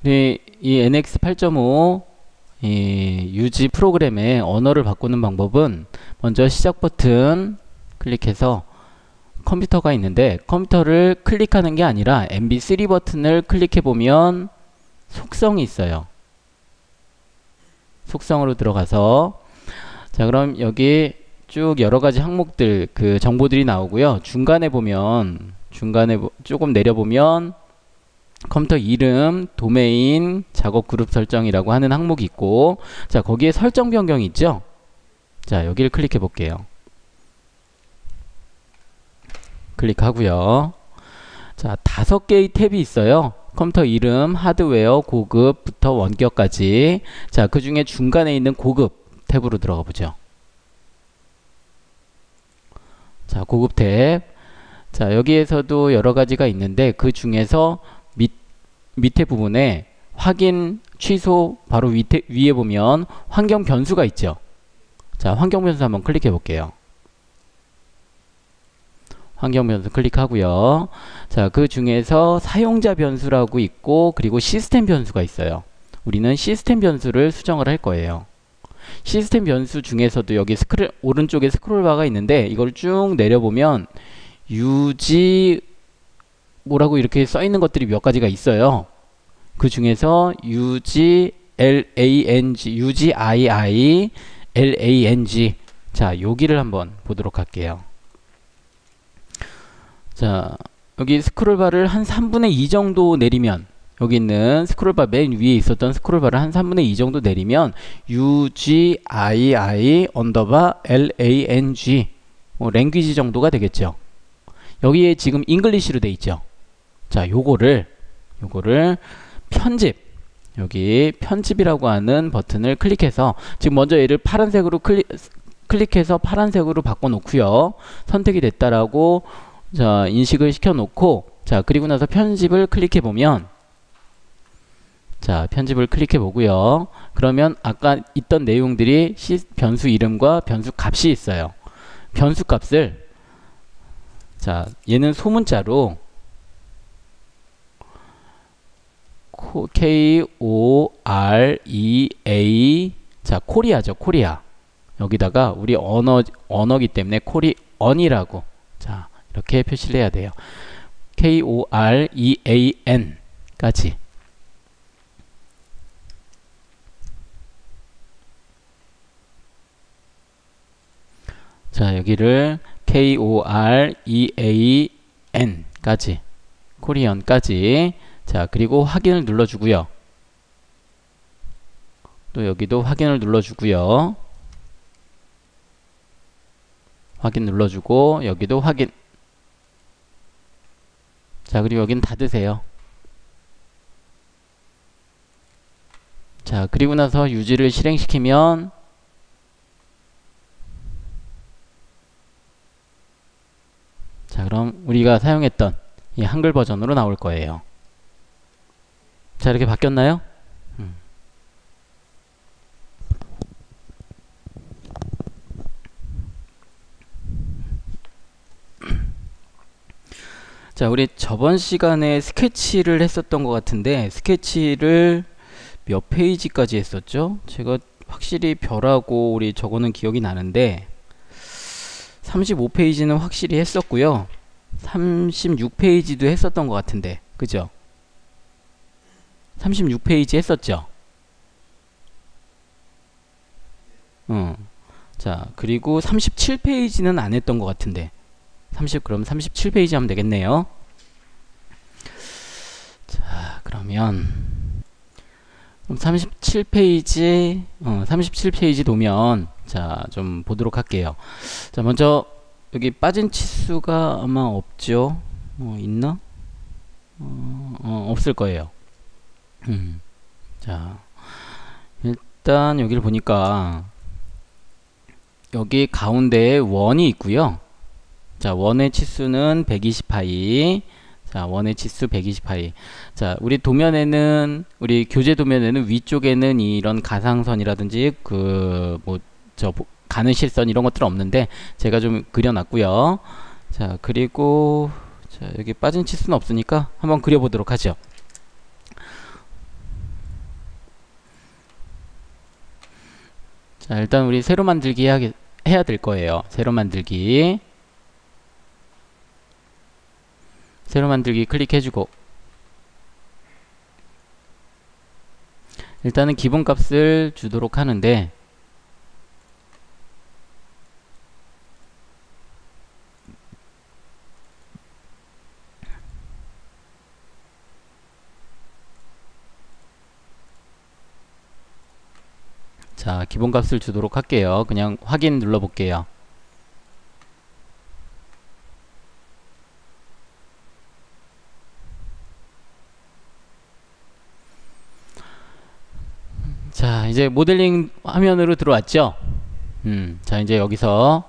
이 NX 8.5 유지 프로그램의 언어를 바꾸는 방법은 먼저 시작 버튼 클릭해서 컴퓨터가 있는데 컴퓨터를 클릭하는 게 아니라 MB3 버튼을 클릭해 보면 속성이 있어요. 속성으로 들어가서 자, 그럼 여기 쭉 여러 가지 항목들 그 정보들이 나오고요. 중간에 보면 조금 내려보면 컴퓨터 이름, 도메인, 작업 그룹 설정이라고 하는 항목이 있고, 자, 거기에 설정 변경이 있죠? 자, 여기를 클릭해 볼게요. 클릭하고요. 자, 5개의 탭이 있어요. 컴퓨터 이름, 하드웨어, 고급부터 원격까지. 자, 그 중에 중간에 있는 고급 탭으로 들어가 보죠. 자, 고급 탭. 자, 여기에서도 여러 가지가 있는데 그 중에서 밑에 부분에 확인, 취소 바로 위에 보면 환경 변수가 있죠. 자, 환경 변수 한번 클릭해 볼게요. 환경 변수 클릭하고요. 자, 그 중에서 사용자 변수라고 있고 그리고 시스템 변수가 있어요. 우리는 시스템 변수를 수정을 할 거예요. 시스템 변수 중에서도 여기 오른쪽에 스크롤바가 있는데 이걸 쭉 내려보면 유지 뭐라고 이렇게 써 있는 것들이 몇 가지가 있어요. 그 중에서 UG LANG, UGII LANG. 자, 여기를 한번 보도록 할게요. 자, 여기 스크롤바를 한 3분의 2 정도 내리면 여기 있는 스크롤바 맨 위에 있었던 스크롤바를 한 3분의 2 정도 내리면 UGII 언더바 LANG 랭귀지 정도가 되겠죠. 여기에 지금 잉글리시로 돼 있죠. 자, 요거를 편집, 여기 편집이라고 하는 버튼을 클릭해서 지금 먼저 얘를 파란색으로 클릭해서 파란색으로 바꿔 놓고요. 선택이 됐다라고 자, 인식을 시켜 놓고 자, 그리고 나서 편집을 클릭해 보면 자, 편집을 클릭해 보고요. 그러면 아까 있던 내용들이 변수 이름과 변수 값이 있어요. 변수 값을 자, 얘는 소문자로 KOREA 자, 코리아죠. 코리아. 여기다가 우리 언어기 때문에 코리언이라고 자, 이렇게 표시를 해야 돼요. KOREAN 까지. 자, 여기를 KOREAN 까지. 코리언까지. 자, 그리고 확인을 눌러주고요. 또 여기도 확인을 눌러주고요. 확인 눌러주고 여기도 확인. 자, 그리고 여기는 닫으세요. 자, 그리고 나서 유지를 실행시키면 자, 그럼 우리가 사용했던 이 한글 버전으로 나올 거예요. 자, 이렇게 바뀌었나요? 자, 우리 저번 시간에 스케치를 했었던 것 같은데 스케치를 몇 페이지까지 했었죠? 제가 확실히 별하고 우리 저거는 기억이 나는데 35페이지는 확실히 했었고요. 36페이지도 했었던 것 같은데 그죠? 36페이지 했었죠? 자, 그리고 37페이지는 안 했던 것 같은데 그럼 37페이지 하면 되겠네요. 자, 그러면 37페이지 도면 자, 좀 보도록 할게요. 자, 먼저 여기 빠진 치수가 아마 없죠. 있나? 없을 거예요. 자, 일단 여기를 보니까 여기 가운데에 원이 있고요. 자, 원의 치수는 120파이. 자, 원의 치수 120파이. 자, 우리 교재 도면에는 위쪽에는 이런 가상선이라든지 가는 실선 이런 것들은 없는데 제가 좀 그려놨고요. 자, 그리고 자, 여기 빠진 치수는 없으니까 한번 그려보도록 하죠. 자, 일단 우리 새로 만들기 해야 될 거예요. 새로 만들기. 새로 만들기 클릭해주고, 일단은 기본값을 주도록 하는데, 자, 기본값을 주도록 할게요. 그냥 확인 눌러볼게요. 자, 이제 모델링 화면으로 들어왔죠? 자, 이제 여기서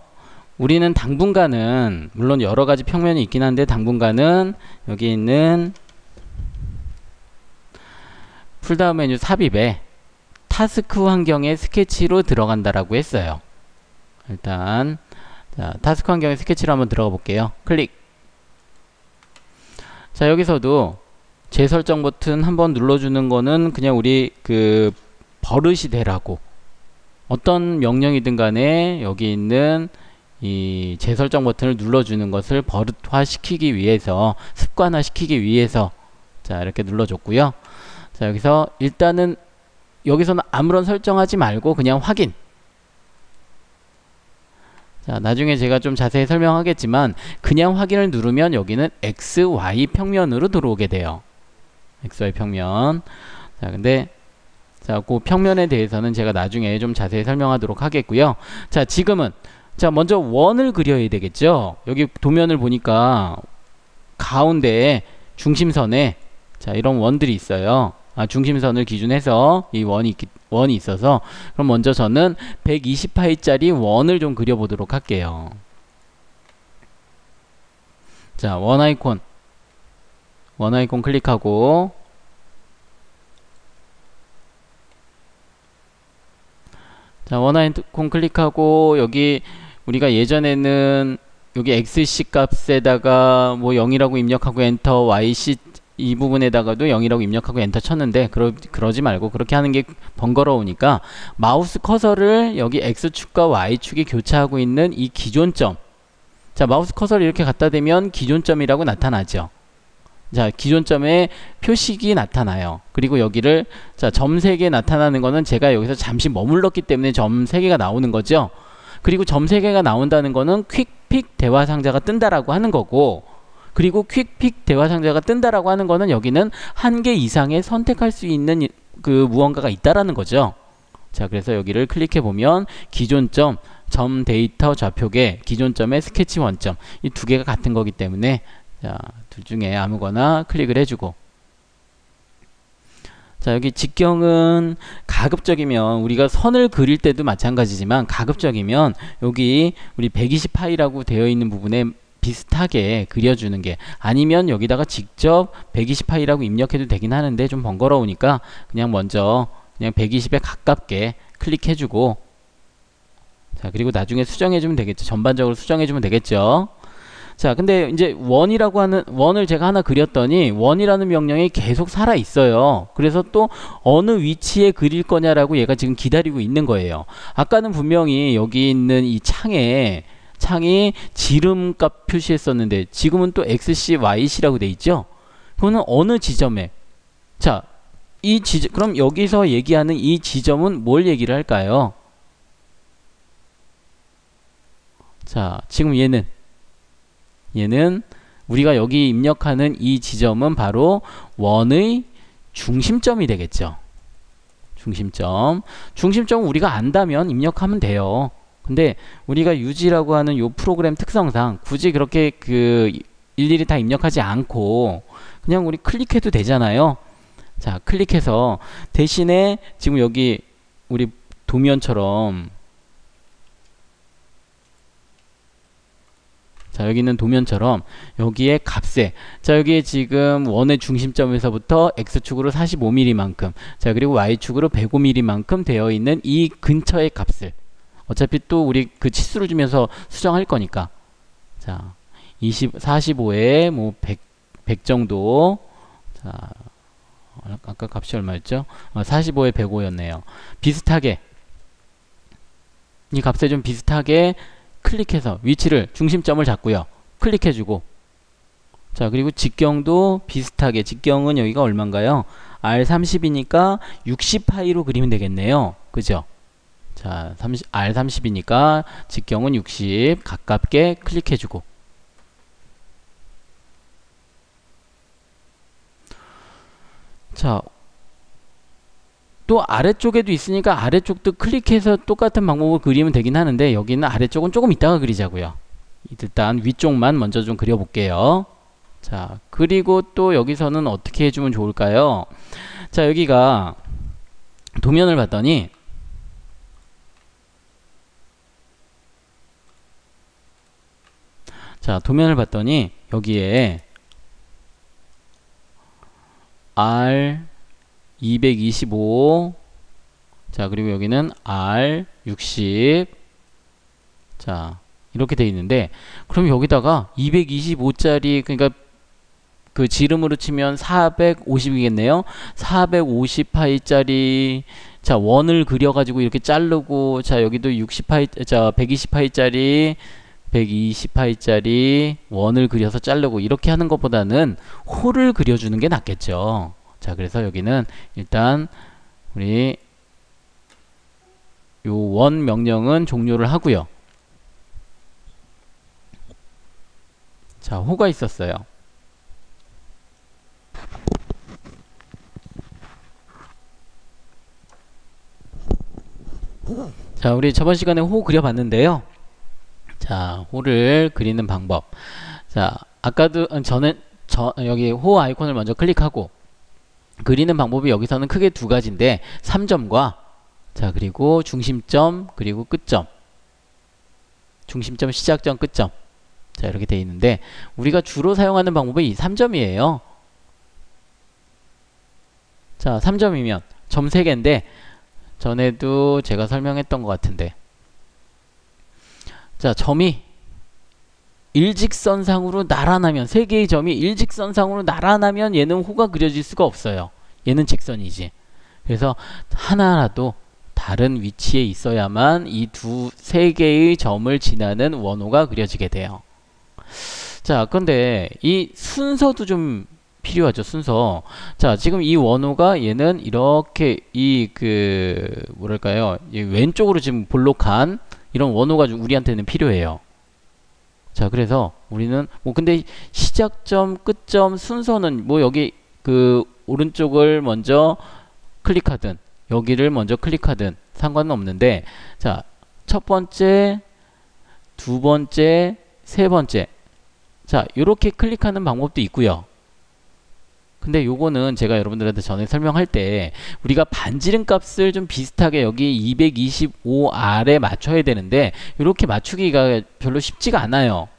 우리는 당분간은, 물론 여러 가지 평면이 있긴 한데, 당분간은 여기 있는 풀다운 메뉴 삽입에 타스크 환경의 스케치로 들어간다라고 했어요. 일단, 자, 타스크 환경의 스케치로 한번 들어가 볼게요. 클릭. 자, 여기서도 재설정 버튼 한번 눌러주는 거는 그냥 우리 그 버릇이 되라고, 어떤 명령이든 간에 여기 있는 이 재설정 버튼을 눌러주는 것을 버릇화 시키기 위해서, 습관화 시키기 위해서, 자, 이렇게 눌러줬고요. 자, 여기서 일단은 여기서는 아무런 설정하지 말고 그냥 확인. 자, 나중에 제가 좀 자세히 설명하겠지만 그냥 확인을 누르면 여기는 XY 평면으로 들어오게 돼요. XY 평면. 자, 근데 자, 그 평면에 대해서는 제가 나중에 좀 자세히 설명하도록 하겠고요. 자, 지금은 자, 먼저 원을 그려야 되겠죠. 여기 도면을 보니까 가운데에 중심선에 자, 이런 원들이 있어요. 중심선을 기준해서 이 원이 있어서, 그럼 먼저 저는 120파이짜리 원을 좀 그려보도록 할게요. 자, 원 아이콘 클릭하고, 자, 원 아이콘 클릭하고, 여기 우리가 예전에는 여기 XC 값에다가 뭐 0이라고 입력하고 엔터, YC 이 부분에다가도 0이라고 입력하고 엔터 쳤는데, 그러지 말고, 그렇게 하는 게 번거로우니까 마우스 커서를 여기 X축과 Y축이 교차하고 있는 이 기존점, 자, 마우스 커서를 이렇게 갖다 대면 기존점이라고 나타나죠. 자, 기존점에 표식이 나타나요. 그리고 여기를, 자, 점 3개 나타나는 거는 제가 여기서 잠시 머물렀기 때문에 점 3개가 나오는 거죠. 그리고 점 3개가 나온다는 거는 퀵픽 대화 상자가 뜬다라고 하는 거고, 그리고 퀵픽 대화 상자가 뜬다라고 하는 거는 여기는 1개 이상의 선택할 수 있는 그 무언가가 있다라는 거죠. 자, 그래서 여기를 클릭해 보면 기존점, 점 데이터 좌표계, 기존점의 스케치 원점, 이 두 개가 같은 거기 때문에, 자, 둘 중에 아무거나 클릭을 해주고, 자, 여기 직경은 가급적이면 우리가 선을 그릴 때도 마찬가지지만, 가급적이면 여기 우리 120파이라고 되어 있는 부분에 비슷하게 그려주는 게, 아니면 여기다가 직접 120파이라고 입력해도 되긴 하는데 좀 번거로우니까 그냥 먼저 그냥 120에 가깝게 클릭해주고, 자, 그리고 나중에 수정해주면 되겠죠. 전반적으로 수정해주면 되겠죠. 자, 근데 이제 원이라고 하는, 원을 제가 하나 그렸더니 원이라는 명령이 계속 살아 있어요. 그래서 또 어느 위치에 그릴 거냐라고 얘가 지금 기다리고 있는 거예요. 아까는 분명히 여기 있는 이 창이 지름값 표시했었는데 지금은 또 XC, YC라고 돼 있죠. 그거는 어느 지점에, 자, 그럼 여기서 얘기하는 이 지점은 뭘 얘기를 할까요? 자, 지금 얘는 우리가 여기 입력하는 이 지점은 바로 원의 중심점이 되겠죠. 중심점은 우리가 안다면 입력하면 돼요. 근데 우리가 유지라고 하는 요 프로그램 특성상 굳이 그렇게 그 일일이 다 입력하지 않고 그냥 우리 클릭해도 되잖아요. 자, 클릭해서 대신에 지금 여기 우리 도면처럼, 자, 여기 있는 도면처럼 여기에 값에, 자, 여기에 지금 원의 중심점에서부터 X축으로 45mm만큼, 자, 그리고 Y축으로 105mm만큼 되어 있는 이 근처의 값을, 어차피 또 우리 그 치수를 주면서 수정할 거니까, 자, 45에 뭐 100 정도, 자, 아까 값이 얼마였죠? 45에 105였네요. 비슷하게 이 값에 좀 비슷하게 클릭해서 위치를 중심점을 잡고요. 클릭해주고 자 그리고 직경도 비슷하게 직경은 여기가 얼마인가요? R30이니까 60파이로 그리면 되겠네요. 그죠? 자 R30이니까 직경은 60 가깝게 클릭해주고 자 또 아래쪽에도 있으니까 아래쪽도 클릭해서 똑같은 방법으로 그리면 되긴 하는데 여기는 아래쪽은 조금 이따가 그리자고요. 일단 위쪽만 먼저 좀 그려볼게요. 자 그리고 또 여기서는 어떻게 해주면 좋을까요? 자 여기가 도면을 봤더니 여기에 R225 자 그리고 여기는 R60 자 이렇게 돼 있는데 그럼 여기다가 225짜리 그러니까 그 지름으로 치면 450이겠네요. 450파이짜리 자 원을 그려가지고 이렇게 자르고 자 여기도 60파이 자 120파이짜리 120파이짜리 원을 그려서 자르고 이렇게 하는 것보다는 홀을 그려주는 게 낫겠죠. 자 그래서 여기는 일단 우리 요 원 명령은 종료를 하고요. 자 호가 있었어요. 자 우리 저번 시간에 호 그려봤는데요. 자 호를 그리는 방법 자 아까도 여기 호 아이콘을 먼저 클릭하고 그리는 방법이 여기서는 크게 두 가지인데 3점과 자 그리고 중심점 그리고 끝점 중심점 시작점 끝점 자 이렇게 되어 있는데 우리가 주로 사용하는 방법이 이 3점이에요. 자 3점이면 점 3개인데 전에도 제가 설명했던 것 같은데 자 점이 일직선상으로 날아나면 3개의 점이 일직선상으로 날아나면 얘는 호가 그려질 수가 없어요. 얘는 직선이지. 그래서 하나라도 다른 위치에 있어야만 이 세 개의 점을 지나는 원호가 그려지게 돼요. 자 근데 이 순서도 좀 필요하죠. 순서. 자 지금 이 원호가 얘는 이렇게 이 뭐랄까요 이 왼쪽으로 지금 볼록한 이런 원호가 우리한테는 필요해요. 자 그래서 우리는 뭐 근데 시작점 끝점 순서는 뭐 여기 오른쪽을 먼저 클릭하든 여기를 먼저 클릭하든 상관은 없는데 자 첫 번째 두 번째 세 번째 자 요렇게 클릭하는 방법도 있고요. 근데 요거는 제가 여러분들한테 전에 설명할 때 우리가 반지름 값을 좀 비슷하게 여기 225R에 맞춰야 되는데 이렇게 맞추기가 별로 쉽지가 않아요.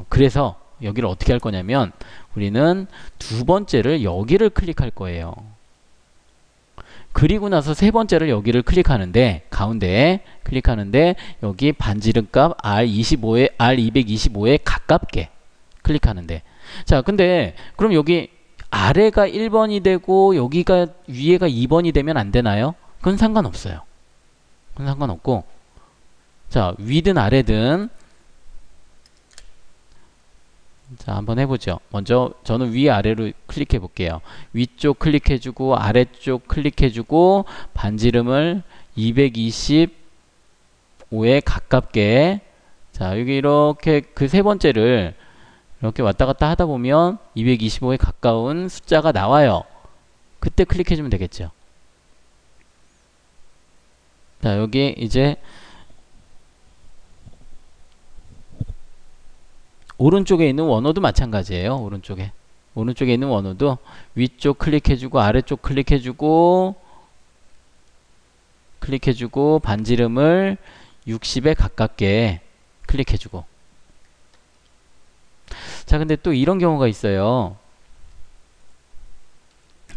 그래서 여기를 어떻게 할 거냐면 우리는 두 번째를 여기를 클릭할 거예요. 그리고 나서 세 번째를 여기를 클릭하는데 가운데에 클릭하는데 여기 반지름 값 R225에 가깝게 클릭하는데 자 근데 그럼 여기 아래가 1번이 되고 여기가 위에가 2번이 되면 안 되나요? 그건 상관없어요. 그건 상관없고 자 위든 아래든 자 한번 해보죠. 먼저 저는 위아래로 클릭해 볼게요. 위쪽 클릭해주고 아래쪽 클릭해주고 반지름을 225에 가깝게 자 여기 이렇게 그 세 번째를 이렇게 왔다 갔다 하다 보면 225에 가까운 숫자가 나와요. 그때 클릭해주면 되겠죠. 자 여기 이제 오른쪽에 있는 원호도 마찬가지예요. 오른쪽에 있는 원호도 위쪽 클릭해주고 아래쪽 클릭해주고 반지름을 60에 가깝게 클릭해주고 자 근데 또 이런 경우가 있어요.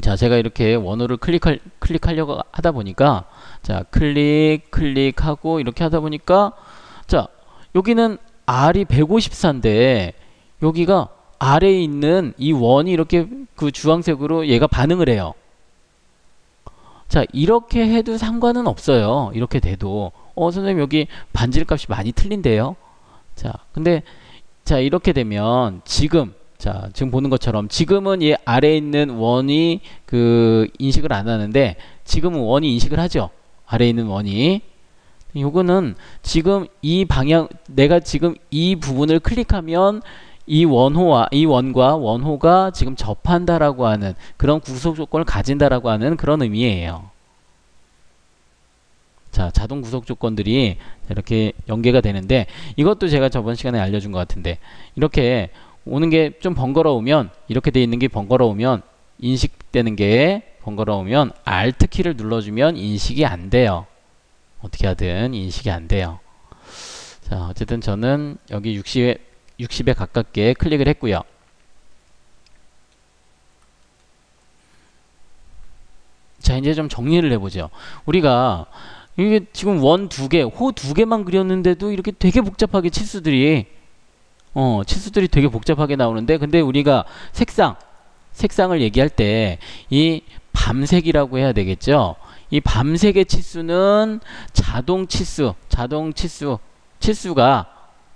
자 제가 이렇게 원호를 클릭하려고 하다 보니까 자 클릭하고 이렇게 하다 보니까 자 여기는 R이 154인데 여기가 아래에 있는 이 원이 이렇게 그 주황색으로 얘가 반응을 해요. 자, 이렇게 해도 상관은 없어요. 이렇게 돼도. 선생님 여기 반지름 값이 많이 틀린데요. 자, 근데 자, 이렇게 되면 지금 자, 지금 보는 것처럼 지금은 이 아래에 있는 원이 그 인식을 안 하는데 지금은 원이 인식을 하죠. 아래에 있는 원이. 요거는 지금 이 방향 내가 지금 이 부분을 클릭하면 이 원과 원호가 지금 접한다라고 하는 그런 구속 조건을 가진다라고 하는 그런 의미예요. 자, 자동 구속 조건들이 이렇게 연계가 되는데 이것도 제가 저번 시간에 알려준 것 같은데 이렇게 오는 게 좀 번거로우면 이렇게 돼 있는 게 번거로우면 인식되는 게 번거로우면 Alt 키를 눌러주면 인식이 안 돼요. 어떻게 하든 인식이 안 돼요. 자, 어쨌든 저는 여기 60에 가깝게 클릭을 했고요. 자, 이제 좀 정리를 해보죠. 우리가 이게 지금 원 두 개, 호 두 개만 그렸는데도 이렇게 되게 복잡하게 치수들이 되게 복잡하게 나오는데 근데 우리가 색상을 얘기할 때 이 밤색이라고 해야 되겠죠. 이 밤색의 치수는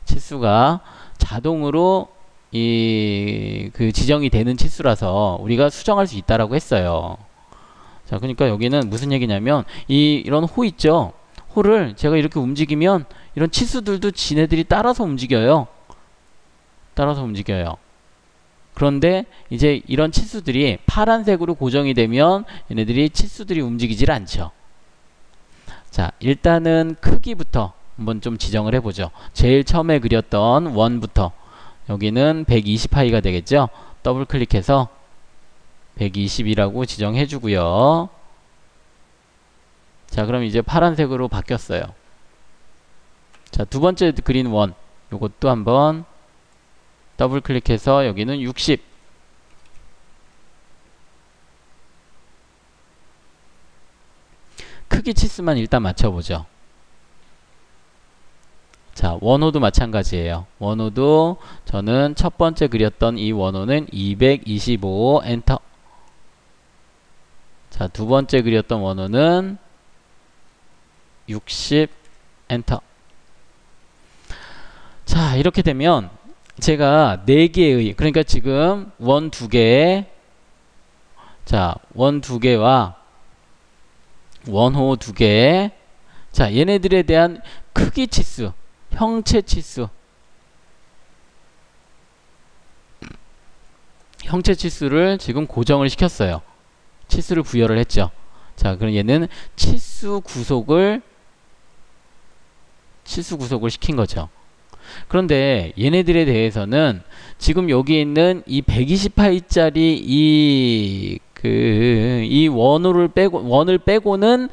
치수가 자동으로 그 지정이 되는 치수라서 우리가 수정할 수 있다라고 했어요. 자, 그러니까 여기는 무슨 얘기냐면 이런 호 있죠. 호를 제가 이렇게 움직이면 이런 치수들도 지네들이 따라서 움직여요. 그런데 이제 이런 치수들이 파란색으로 고정이 되면 얘네들이 치수들이 움직이질 않죠. 자, 일단은 크기부터 한번 좀 지정을 해보죠. 제일 처음에 그렸던 원부터 여기는 120파이가 되겠죠. 더블 클릭해서 120이라고 지정해 주고요. 자, 그럼 이제 파란색으로 바뀌었어요. 자, 두 번째 그린 원 요것도 한번 더블 클릭해서 여기는 60 크기 치수만 일단 맞춰보죠. 자, 원호도 마찬가지예요. 원호도 저는 첫 번째 그렸던 이 원호는 225 엔터. 자, 두 번째 그렸던 원호는 60 엔터. 자, 이렇게 되면 제가 4개의 그러니까 지금 원 2개 자, 원 2개와 원호 2개 자, 얘네들에 대한 크기 치수 형체 치수를 지금 고정을 시켰어요. 치수를 부여를 했죠. 자, 그럼 얘는 치수 구속을 시킨 거죠. 그런데 얘네들에 대해서는 지금 여기 있는 이 120파이짜리 이 원을 빼고는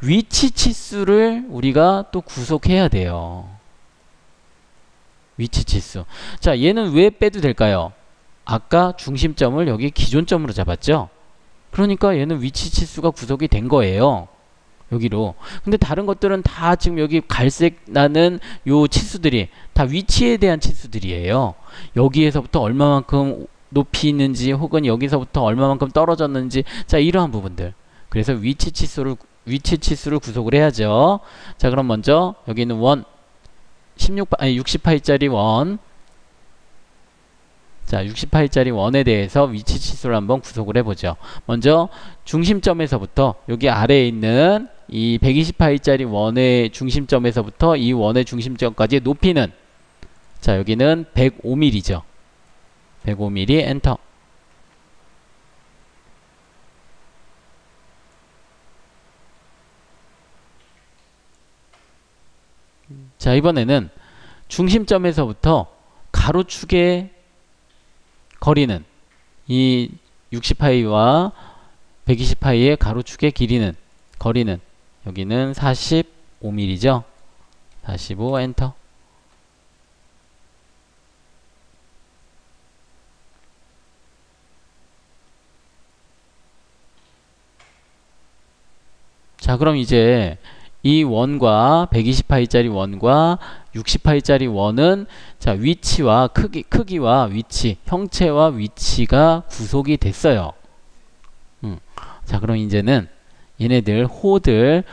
위치 치수를 우리가 또 구속해야 돼요. 위치 치수. 자, 얘는 왜 빼도 될까요? 아까 중심점을 여기 기존점으로 잡았죠? 그러니까 얘는 위치 치수가 구속이 된 거예요. 여기로. 근데 다른 것들은 다 지금 여기 갈색 나는 요 치수들이 다 위치에 대한 치수들이에요. 여기에서부터 얼마만큼 높이 있는지 혹은 여기서부터 얼마만큼 떨어졌는지 자, 이러한 부분들. 그래서 위치 치수를 구속을 해야죠. 자, 그럼 먼저 여기 있는 원 60파이짜리 원 자, 60파이짜리 원에 대해서 위치 치수를 한번 구속을 해보죠. 먼저 중심점에서부터 여기 아래에 있는 이 120파이짜리 원의 중심점에서부터 이 원의 중심점까지의 높이는 자, 여기는 105mm죠. 105mm 엔터. 자, 이번에는 중심점에서부터 가로축의 거리는 이 60파이와 120파이의 가로축의 거리는 여기는 45mm죠. 45 엔터. 자, 그럼 이제 이 원과 120파이짜리 원과 60파이짜리 원은 자, 위치와 크기와 위치, 형체와 위치가 구속이 됐어요. 자, 그럼 이제는 얘네들 호들은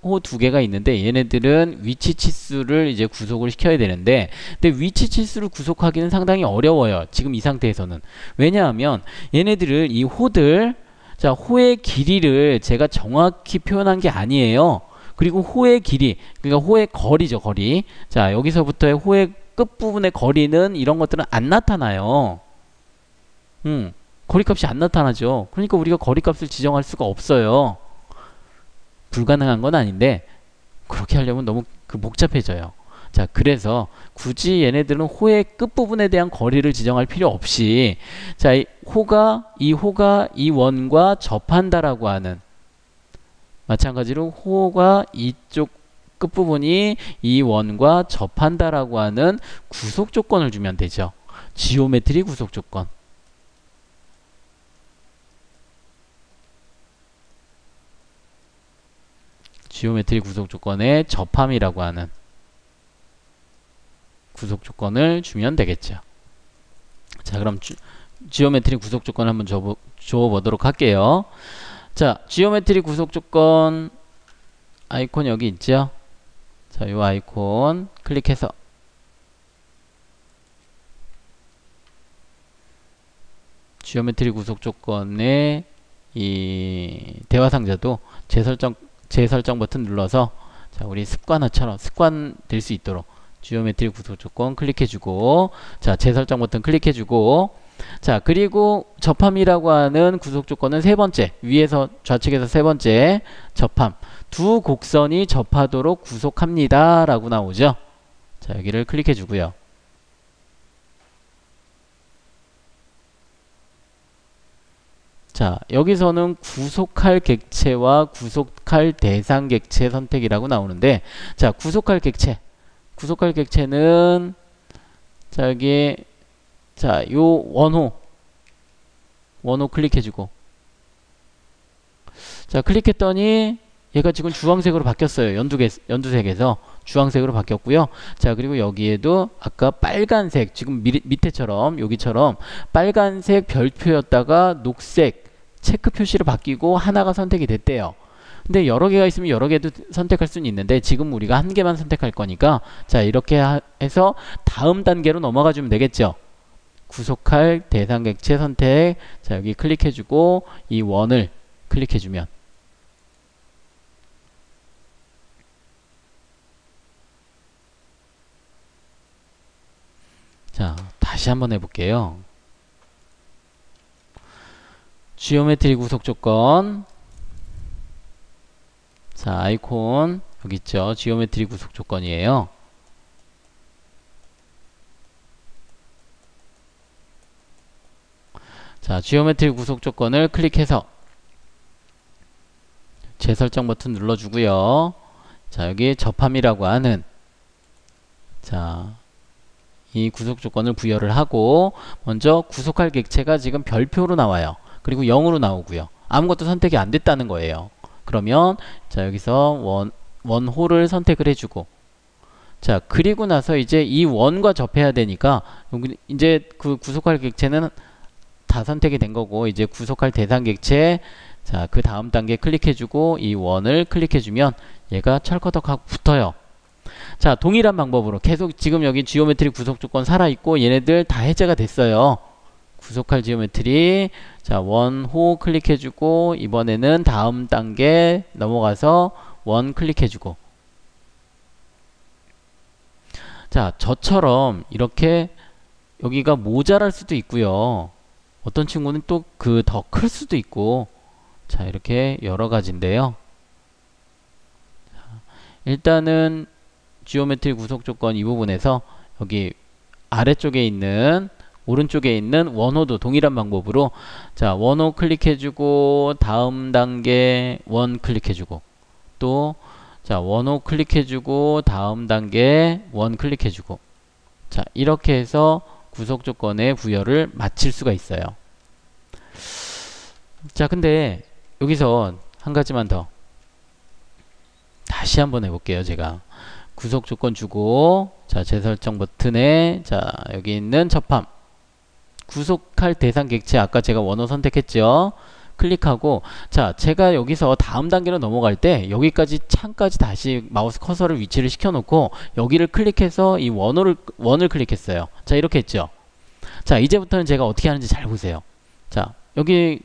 호 두 개가 있는데 얘네들은 위치 치수를 이제 구속을 시켜야 되는데 근데 위치 치수를 구속하기는 상당히 어려워요. 지금 이 상태에서는. 왜냐하면 얘네들을 이 호들 자 호의 길이를 제가 정확히 표현한 게 아니에요. 그리고 호의 길이 그러니까 호의 거리죠. 거리. 자 여기서부터의 호의 끝부분의 거리는 이런 것들은 안 나타나요. 거리값이 안 나타나죠. 그러니까 우리가 거리값을 지정할 수가 없어요. 불가능한 건 아닌데 그렇게 하려면 너무 복잡해져요. 자, 그래서 굳이 얘네들은 호의 끝부분에 대한 거리를 지정할 필요 없이 자, 이 호가 이 원과 접한다라고 하는 마찬가지로 호가 이쪽 끝부분이 이 원과 접한다라고 하는 구속 조건을 주면 되죠. 지오메트리 구속 조건. 지오메트리 구속 조건의 접함이라고 하는 구속 조건을 주면 되겠죠. 자, 그럼 지오메트리 구속 조건 한번 줘보도록 할게요. 자, 지오메트리 구속 조건 아이콘 여기 있죠? 자, 이 아이콘 클릭해서 지오메트리 구속 조건의 이 대화 상자도 재설정 버튼 눌러서 자, 우리 습관화처럼 습관 될 수 있도록 지오메트리 구속 조건 클릭해주고 자, 재설정 버튼 클릭해주고 자, 그리고 접함이라고 하는 구속 조건은 세 번째 위에서 좌측에서 세 번째 접함 두 곡선이 접하도록 구속합니다 라고 나오죠. 자, 여기를 클릭해주고요. 자, 여기서는 구속할 객체와 구속할 대상 객체 선택이라고 나오는데 자, 구속할 객체는 자, 여기 자, 요 원호 클릭해주고 자, 클릭했더니 얘가 지금 주황색으로 바뀌었어요. 연두색에서 주황색으로 바뀌었고요. 자, 그리고 여기에도 아까 빨간색 지금 밑에처럼 여기처럼 빨간색 별표였다가 녹색 체크 표시로 바뀌고 하나가 선택이 됐대요. 근데 여러 개가 있으면 여러 개도 선택할 수는 있는데 지금 우리가 한 개만 선택할 거니까 자, 이렇게 해서 다음 단계로 넘어가 주면 되겠죠. 구속할 대상 객체 선택 자, 여기 클릭해주고 이 원을 클릭해주면 자, 다시 한번 해볼게요. 지오메트리 구속 조건 자, 아이콘 여기 있죠. 지오메트리 구속 조건이에요. 자, 지오메트리 구속 조건을 클릭해서 재설정 버튼 눌러주고요. 자, 여기 접함이라고 하는 자, 이 구속 조건을 부여를 하고 먼저 구속할 객체가 지금 별표로 나와요. 그리고 0으로 나오고요. 아무것도 선택이 안 됐다는 거예요. 그러면 자, 여기서 원호를 선택을 해주고 자, 그리고 나서 이제 이 원과 접해야 되니까 이제 그 구속할 객체는 다 선택이 된 거고 이제 구속할 대상 객체 자, 그 다음 단계 클릭해주고 이 원을 클릭해주면 얘가 철커덕하고 붙어요. 자, 동일한 방법으로 계속 지금 여기 지오메트리 구속 조건 살아있고 얘네들 다 해제가 됐어요. 구속할 지오메트리 자, 원호 클릭해주고 이번에는 다음 단계 넘어가서 원 클릭해주고 자, 저처럼 이렇게 여기가 모자랄 수도 있고요. 어떤 친구는 또 그 더 클 수도 있고 자, 이렇게 여러 가지인데요. 자, 일단은 지오메트리 구속 조건 이 부분에서 여기 아래쪽에 있는 오른쪽에 있는 원호도 동일한 방법으로 자, 원호 클릭해주고 다음 단계 원 클릭해주고 또 자, 원호 클릭해주고 다음 단계 원 클릭해주고 자, 이렇게 해서 구속 조건의 부여를 마칠 수가 있어요. 자, 근데 여기서 한 가지만 더 다시 한번 해볼게요. 제가 구속 조건 주고 자, 재설정 버튼에 자, 여기 있는 접함 구속할 대상 객체 아까 제가 원호 선택했죠. 클릭하고, 자, 제가 여기서 다음 단계로 넘어갈 때 여기까지 창까지 다시 마우스 커서를 위치를 시켜놓고 여기를 클릭해서 이 원을 클릭했어요. 자, 이렇게 했죠. 자, 이제부터는 제가 어떻게 하는지 잘 보세요. 자, 여기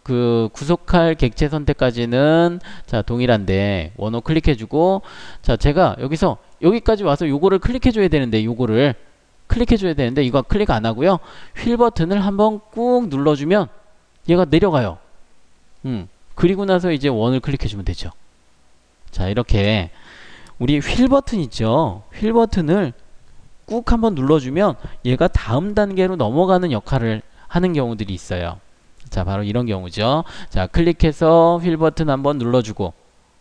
구속할 객체 선택까지는 자, 동일한데 원호 클릭해주고, 자, 제가 여기까지 와서 요거를 클릭해줘야 되는데 요거를 클릭해줘야 되는데 이거 클릭 안 하고요. 휠 버튼을 한번 꾹 눌러주면 얘가 내려가요. 그리고 나서 이제 원을 클릭해주면 되죠. 자, 이렇게 우리 휠 버튼 있죠. 휠 버튼을 꾹 한번 눌러주면 얘가 다음 단계로 넘어가는 역할을 하는 경우들이 있어요. 자, 바로 이런 경우죠. 자, 클릭해서 휠 버튼 한번 눌러주고,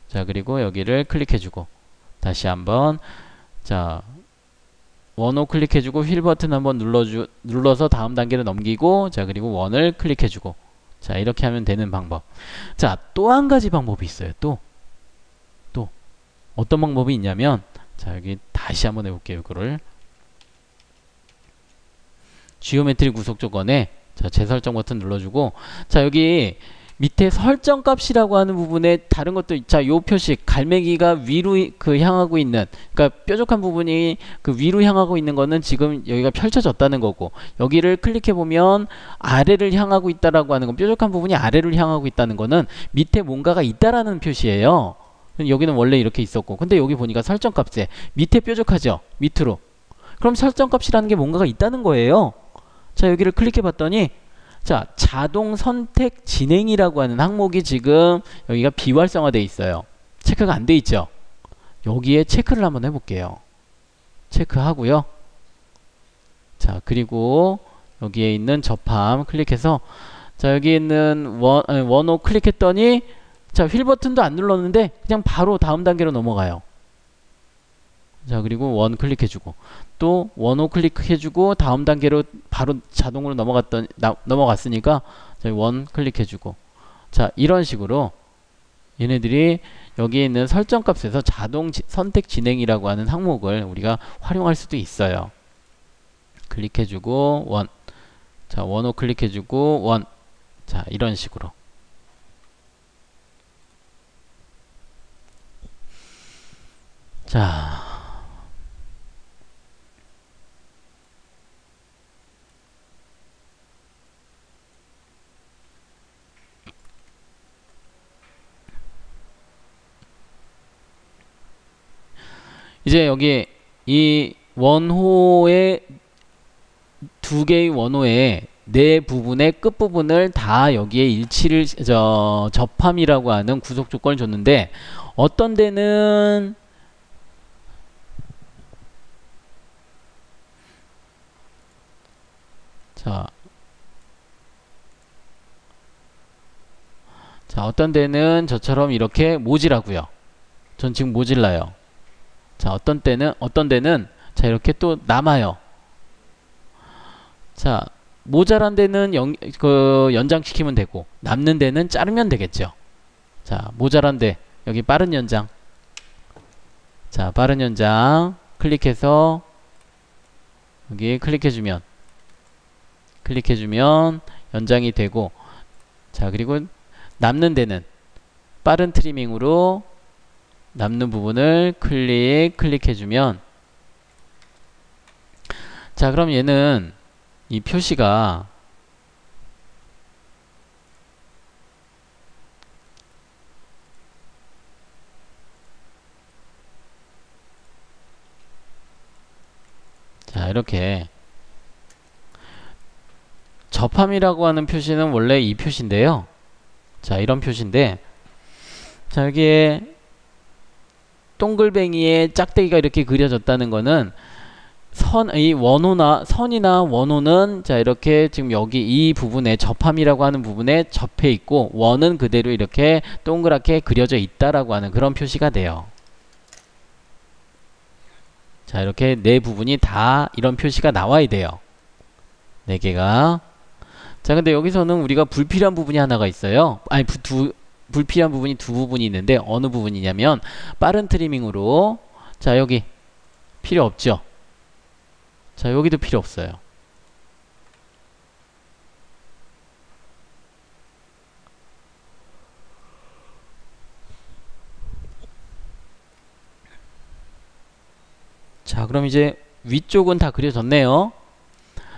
자, 그리고 여기를 클릭해주고, 다시 한번, 자, 원호 클릭해주고 휠 버튼 한번 눌러서 다음 단계로 넘기고, 자, 그리고 원을 클릭해주고, 자, 이렇게 하면 되는 방법. 자, 또 한 가지 방법이 있어요. 또 어떤 방법이 있냐면, 자, 여기 다시 한번 해볼게요. 이거를 지오메트리 구속 조건에, 자, 재설정 버튼 눌러주고, 자, 여기 밑에 설정 값이라고 하는 부분에 다른 것도, 자, 요 표시 갈매기가 위로 향하고 있는, 그러니까 뾰족한 부분이 그 위로 향하고 있는 거는 지금 여기가 펼쳐졌다는 거고, 여기를 클릭해 보면 아래를 향하고 있다라고 하는 건, 뾰족한 부분이 아래를 향하고 있다는 거는 밑에 뭔가가 있다라는 표시예요. 여기는 원래 이렇게 있었고, 근데 여기 보니까 설정 값에 밑에 뾰족하죠. 밑으로. 그럼 설정 값이라는 게 뭔가가 있다는 거예요. 자, 여기를 클릭해 봤더니, 자, 자동 선택 진행이라고 하는 항목이 지금 여기가 비활성화 되어 있어요. 체크가 안 돼 있죠. 여기에 체크를 한번 해볼게요. 체크하고요. 자, 그리고 여기에 있는 접함 클릭해서, 자, 여기 있는 원호 클릭했더니, 자, 휠 버튼도 안 눌렀는데 그냥 바로 다음 단계로 넘어가요. 자, 그리고 원 클릭해주고, 또 원호 클릭해주고 다음 단계로 바로 자동으로 넘어갔으니까, 자, 원 클릭해주고, 자, 이런 식으로 얘네들이 여기에 있는 설정 값에서 자동 선택 진행이라고 하는 항목을 우리가 활용할 수도 있어요. 클릭해주고 원, 자, 원호 클릭해주고 원, 자, 이런 식으로. 자, 이제 여기 이 원호의 두 개의 원호의 네 부분의 끝부분을 다 여기에 일치를 접함이라고 하는 구속 조건을 줬는데, 어떤 데는 어떤 데는 저처럼 이렇게 모질하고요. 전 지금 모질라요. 자, 어떤 데는 자, 이렇게 또 남아요. 자, 모자란 데는 연장시키면 되고, 남는 데는 자르면 되겠죠. 자, 모자란 데 여기 빠른 연장. 자, 빠른 연장 클릭해서 여기 클릭해주면 연장이 되고, 자, 그리고 남는 데는 빠른 트리밍으로 남는 부분을 클릭해주면, 자, 그럼 얘는 이 표시가 자, 이렇게 접함이라고 하는 표시는 원래 이 표시인데요. 자, 이런 표시인데, 자, 여기에 동글뱅이에 짝대기가 이렇게 그려졌다는 거는 선이나 원호는 자, 이렇게 지금 여기 이 부분에 접함이라고 하는 부분에 접해 있고, 원은 그대로 이렇게 동그랗게 그려져 있다라고 하는 그런 표시가 돼요. 자, 이렇게 네 부분이 다 이런 표시가 나와야 돼요. 네 개가. 자, 근데 여기서는 우리가 불필요한 부분이 하나가 있어요. 아니, 불필요한 부분이 두 부분이 있는데, 어느 부분이냐면 빠른 트리밍으로, 자, 여기 필요 없죠. 자, 여기도 필요 없어요. 자, 그럼 이제 위쪽은 다 그려졌네요.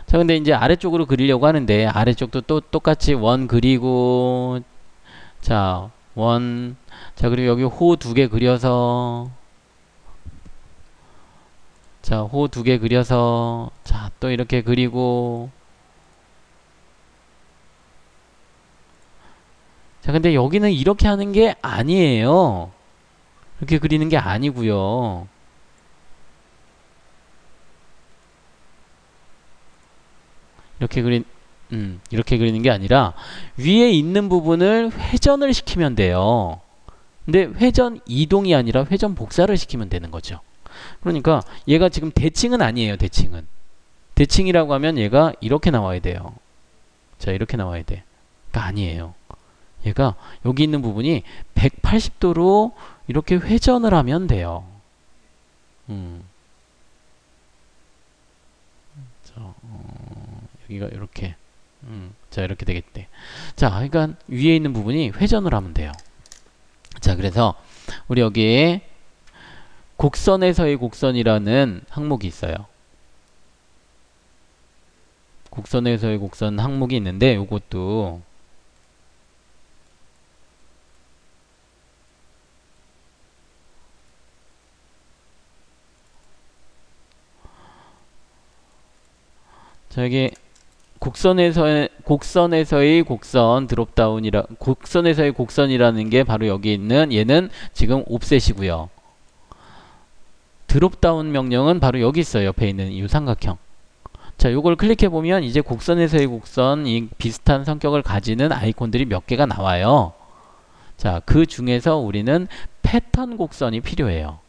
자, 근데 이제 아래쪽으로 그리려고 하는데 아래쪽도 또 똑같이 원 그리고 자, 자, 그리고 여기 호 두 개 그려서 자, 호 두 개 그려서 자, 또 이렇게 그리고 자, 근데 여기는 이렇게 하는 게 아니에요. 이렇게 그리는 게 아니고요. 이렇게 이렇게 그리는 게 아니라 위에 있는 부분을 회전을 시키면 돼요. 근데 회전 이동이 아니라 회전 복사를 시키면 되는 거죠. 그러니까 얘가 지금 대칭은 아니에요. 대칭이라고 하면 얘가 이렇게 나와야 돼요. 자, 이렇게 나와야 돼. 그러니까 아니에요. 얘가 여기 있는 부분이 180도로 이렇게 회전을 하면 돼요. 자, 여기가 이렇게 자, 이렇게 되겠대. 자, 그러니까 위에 있는 부분이 회전을 하면 돼요. 자, 그래서 우리 여기에 곡선에서의 곡선이라는 항목이 있어요. 곡선에서의 곡선 항목이 있는데 요것도 자, 여기 곡선에서의 곡선 곡선에서의 곡선이라는 게 바로 여기 있는 얘는 지금 옵셋이고요. 드롭다운 명령은 바로 여기 있어요. 옆에 있는 이 삼각형. 자, 요걸 클릭해 보면 이제 곡선에서의 곡선 이 비슷한 성격을 가지는 아이콘들이 몇 개가 나와요. 자, 그 중에서 우리는 패턴 곡선이 필요해요.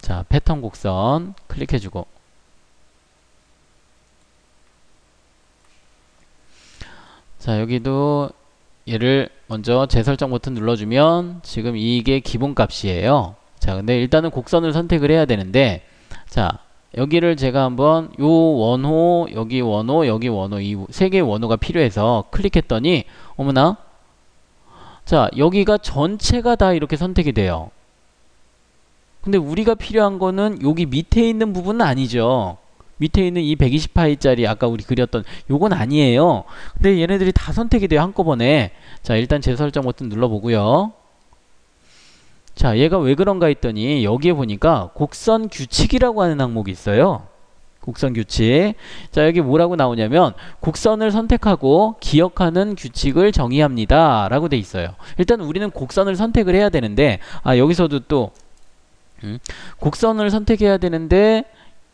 자, 패턴 곡선 클릭해주고 자, 여기도 얘를 먼저 재설정 버튼 눌러주면 지금 이게 기본값이에요. 자, 근데 일단은 곡선을 선택을 해야 되는데 자, 여기를 제가 한번 요 원호, 여기 원호, 여기 원호 이 세 개의 원호가 필요해서 클릭했더니 어머나 자, 여기가 전체가 다 이렇게 선택이 돼요. 근데 우리가 필요한 거는 여기 밑에 있는 부분은 아니죠. 밑에 있는 이 120파이짜리 아까 우리 그렸던 요건 아니에요. 근데 얘네들이 다 선택이 돼요. 한꺼번에. 자, 일단 재설정 버튼 눌러보고요. 자, 얘가 왜 그런가 했더니 여기에 보니까 곡선 규칙이라고 하는 항목이 있어요. 곡선 규칙. 자, 여기 뭐라고 나오냐면 곡선을 선택하고 기억하는 규칙을 정의합니다 라고 돼 있어요. 일단 우리는 곡선을 선택을 해야 되는데 여기서도 또 곡선을 선택해야 되는데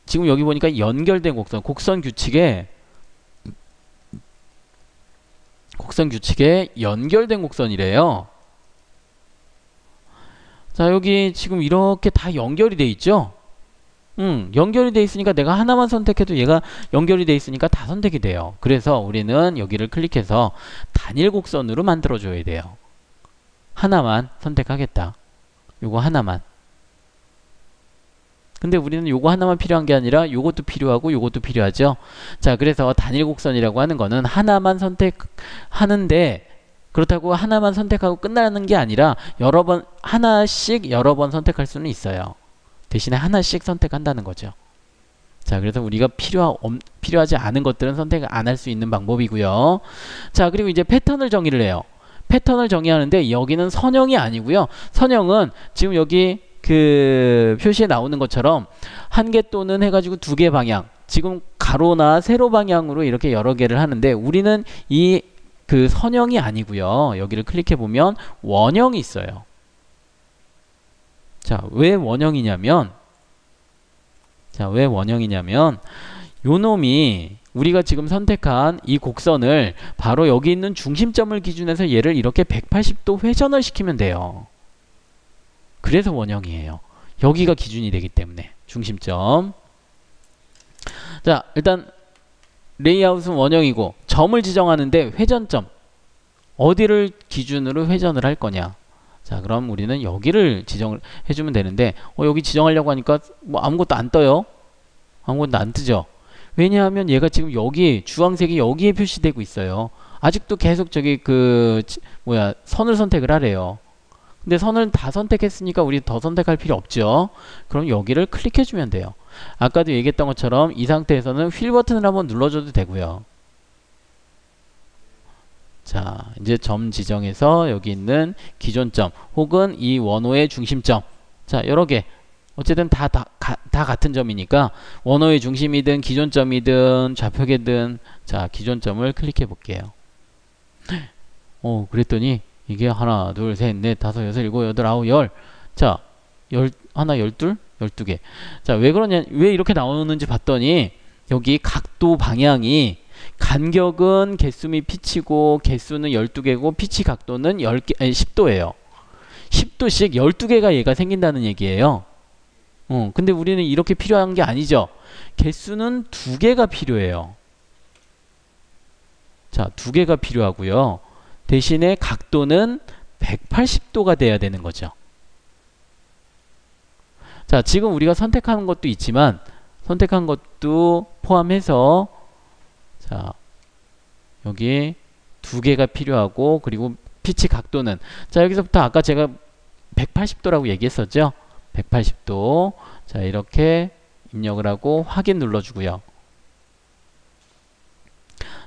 지금 여기 보니까 연결된 곡선 규칙에 연결된 곡선이래요. 자, 여기 지금 이렇게 다 연결이 돼 있죠? 연결이 돼 있으니까 내가 하나만 선택해도 얘가 연결이 돼 있으니까 다 선택이 돼요. 그래서 우리는 여기를 클릭해서 단일 곡선으로 만들어 줘야 돼요. 하나만 선택하겠다. 요거 하나만. 근데 우리는 요거 하나만 필요한 게 아니라 요것도 필요하고 요것도 필요하죠. 자, 그래서 단일 곡선이라고 하는 거는 하나만 선택하는데 그렇다고 하나만 선택하고 끝나는 게 아니라 하나씩 여러 번 선택할 수는 있어요. 대신에 하나씩 선택한다는 거죠. 자, 그래서 우리가 필요하지 않은 것들은 선택을 안 할 수 있는 방법이고요. 자, 그리고 이제 패턴을 정의를 해요. 패턴을 정의하는데 여기는 선형이 아니고요. 선형은 지금 여기 그 표시에 나오는 것처럼 한 개 또는 해가지고 두 개 방향 지금 가로나 세로 방향으로 이렇게 여러 개를 하는데 우리는 이 그 선형이 아니고요. 여기를 클릭해 보면 원형이 있어요. 자, 왜 원형이냐면 요 놈이 우리가 지금 선택한 이 곡선을 바로 여기 있는 중심점을 기준해서 얘를 이렇게 180도 회전을 시키면 돼요. 그래서 원형이에요. 여기가 기준이 되기 때문에 중심점. 자, 일단 레이아웃은 원형이고 점을 지정하는데 회전점 어디를 기준으로 회전을 할 거냐. 자, 그럼 우리는 여기를 지정을 해주면 되는데 여기 지정하려고 하니까 뭐 아무것도 안 떠요. 아무것도 안 뜨죠. 왜냐하면 얘가 지금 여기 주황색이 여기에 표시되고 있어요. 아직도 계속 저기 선을 선택을 하래요. 근데 선을 다 선택했으니까 우리 더 선택할 필요 없죠. 그럼 여기를 클릭해주면 돼요. 아까도 얘기했던 것처럼 이 상태에서는 휠 버튼을 한번 눌러줘도 되고요. 자, 이제 점 지정해서 여기 있는 기존 점 혹은 이 원호의 중심점, 자 여러 개 어쨌든 다 같은 점이니까 원호의 중심이든 기존 점이든 좌표계든 자 기존 점을 클릭해 볼게요. 그랬더니 이게 하나 둘셋넷 다섯 여섯 일곱 여덟 아홉 열, 자 하나 열둘 열두 개. 자 왜 그러냐, 왜 이렇게 나오는지 봤더니 여기 각도 방향이 간격은 개수 및 피치고 개수는 12개고 피치 각도는 10도예요. 10도씩 12개가 얘가 생긴다는 얘기예요. 근데 우리는 이렇게 필요한 게 아니죠. 개수는 2개가 필요해요. 자, 2개가 필요하고요. 대신에 각도는 180도가 돼야 되는 거죠. 자, 지금 우리가 선택하는 것도 있지만 선택한 것도 포함해서 자, 여기 2개가 필요하고 그리고 피치 각도는 자 여기서부터 아까 제가 180도라고 얘기했었죠. 180도. 자 이렇게 입력을 하고 확인 눌러주고요.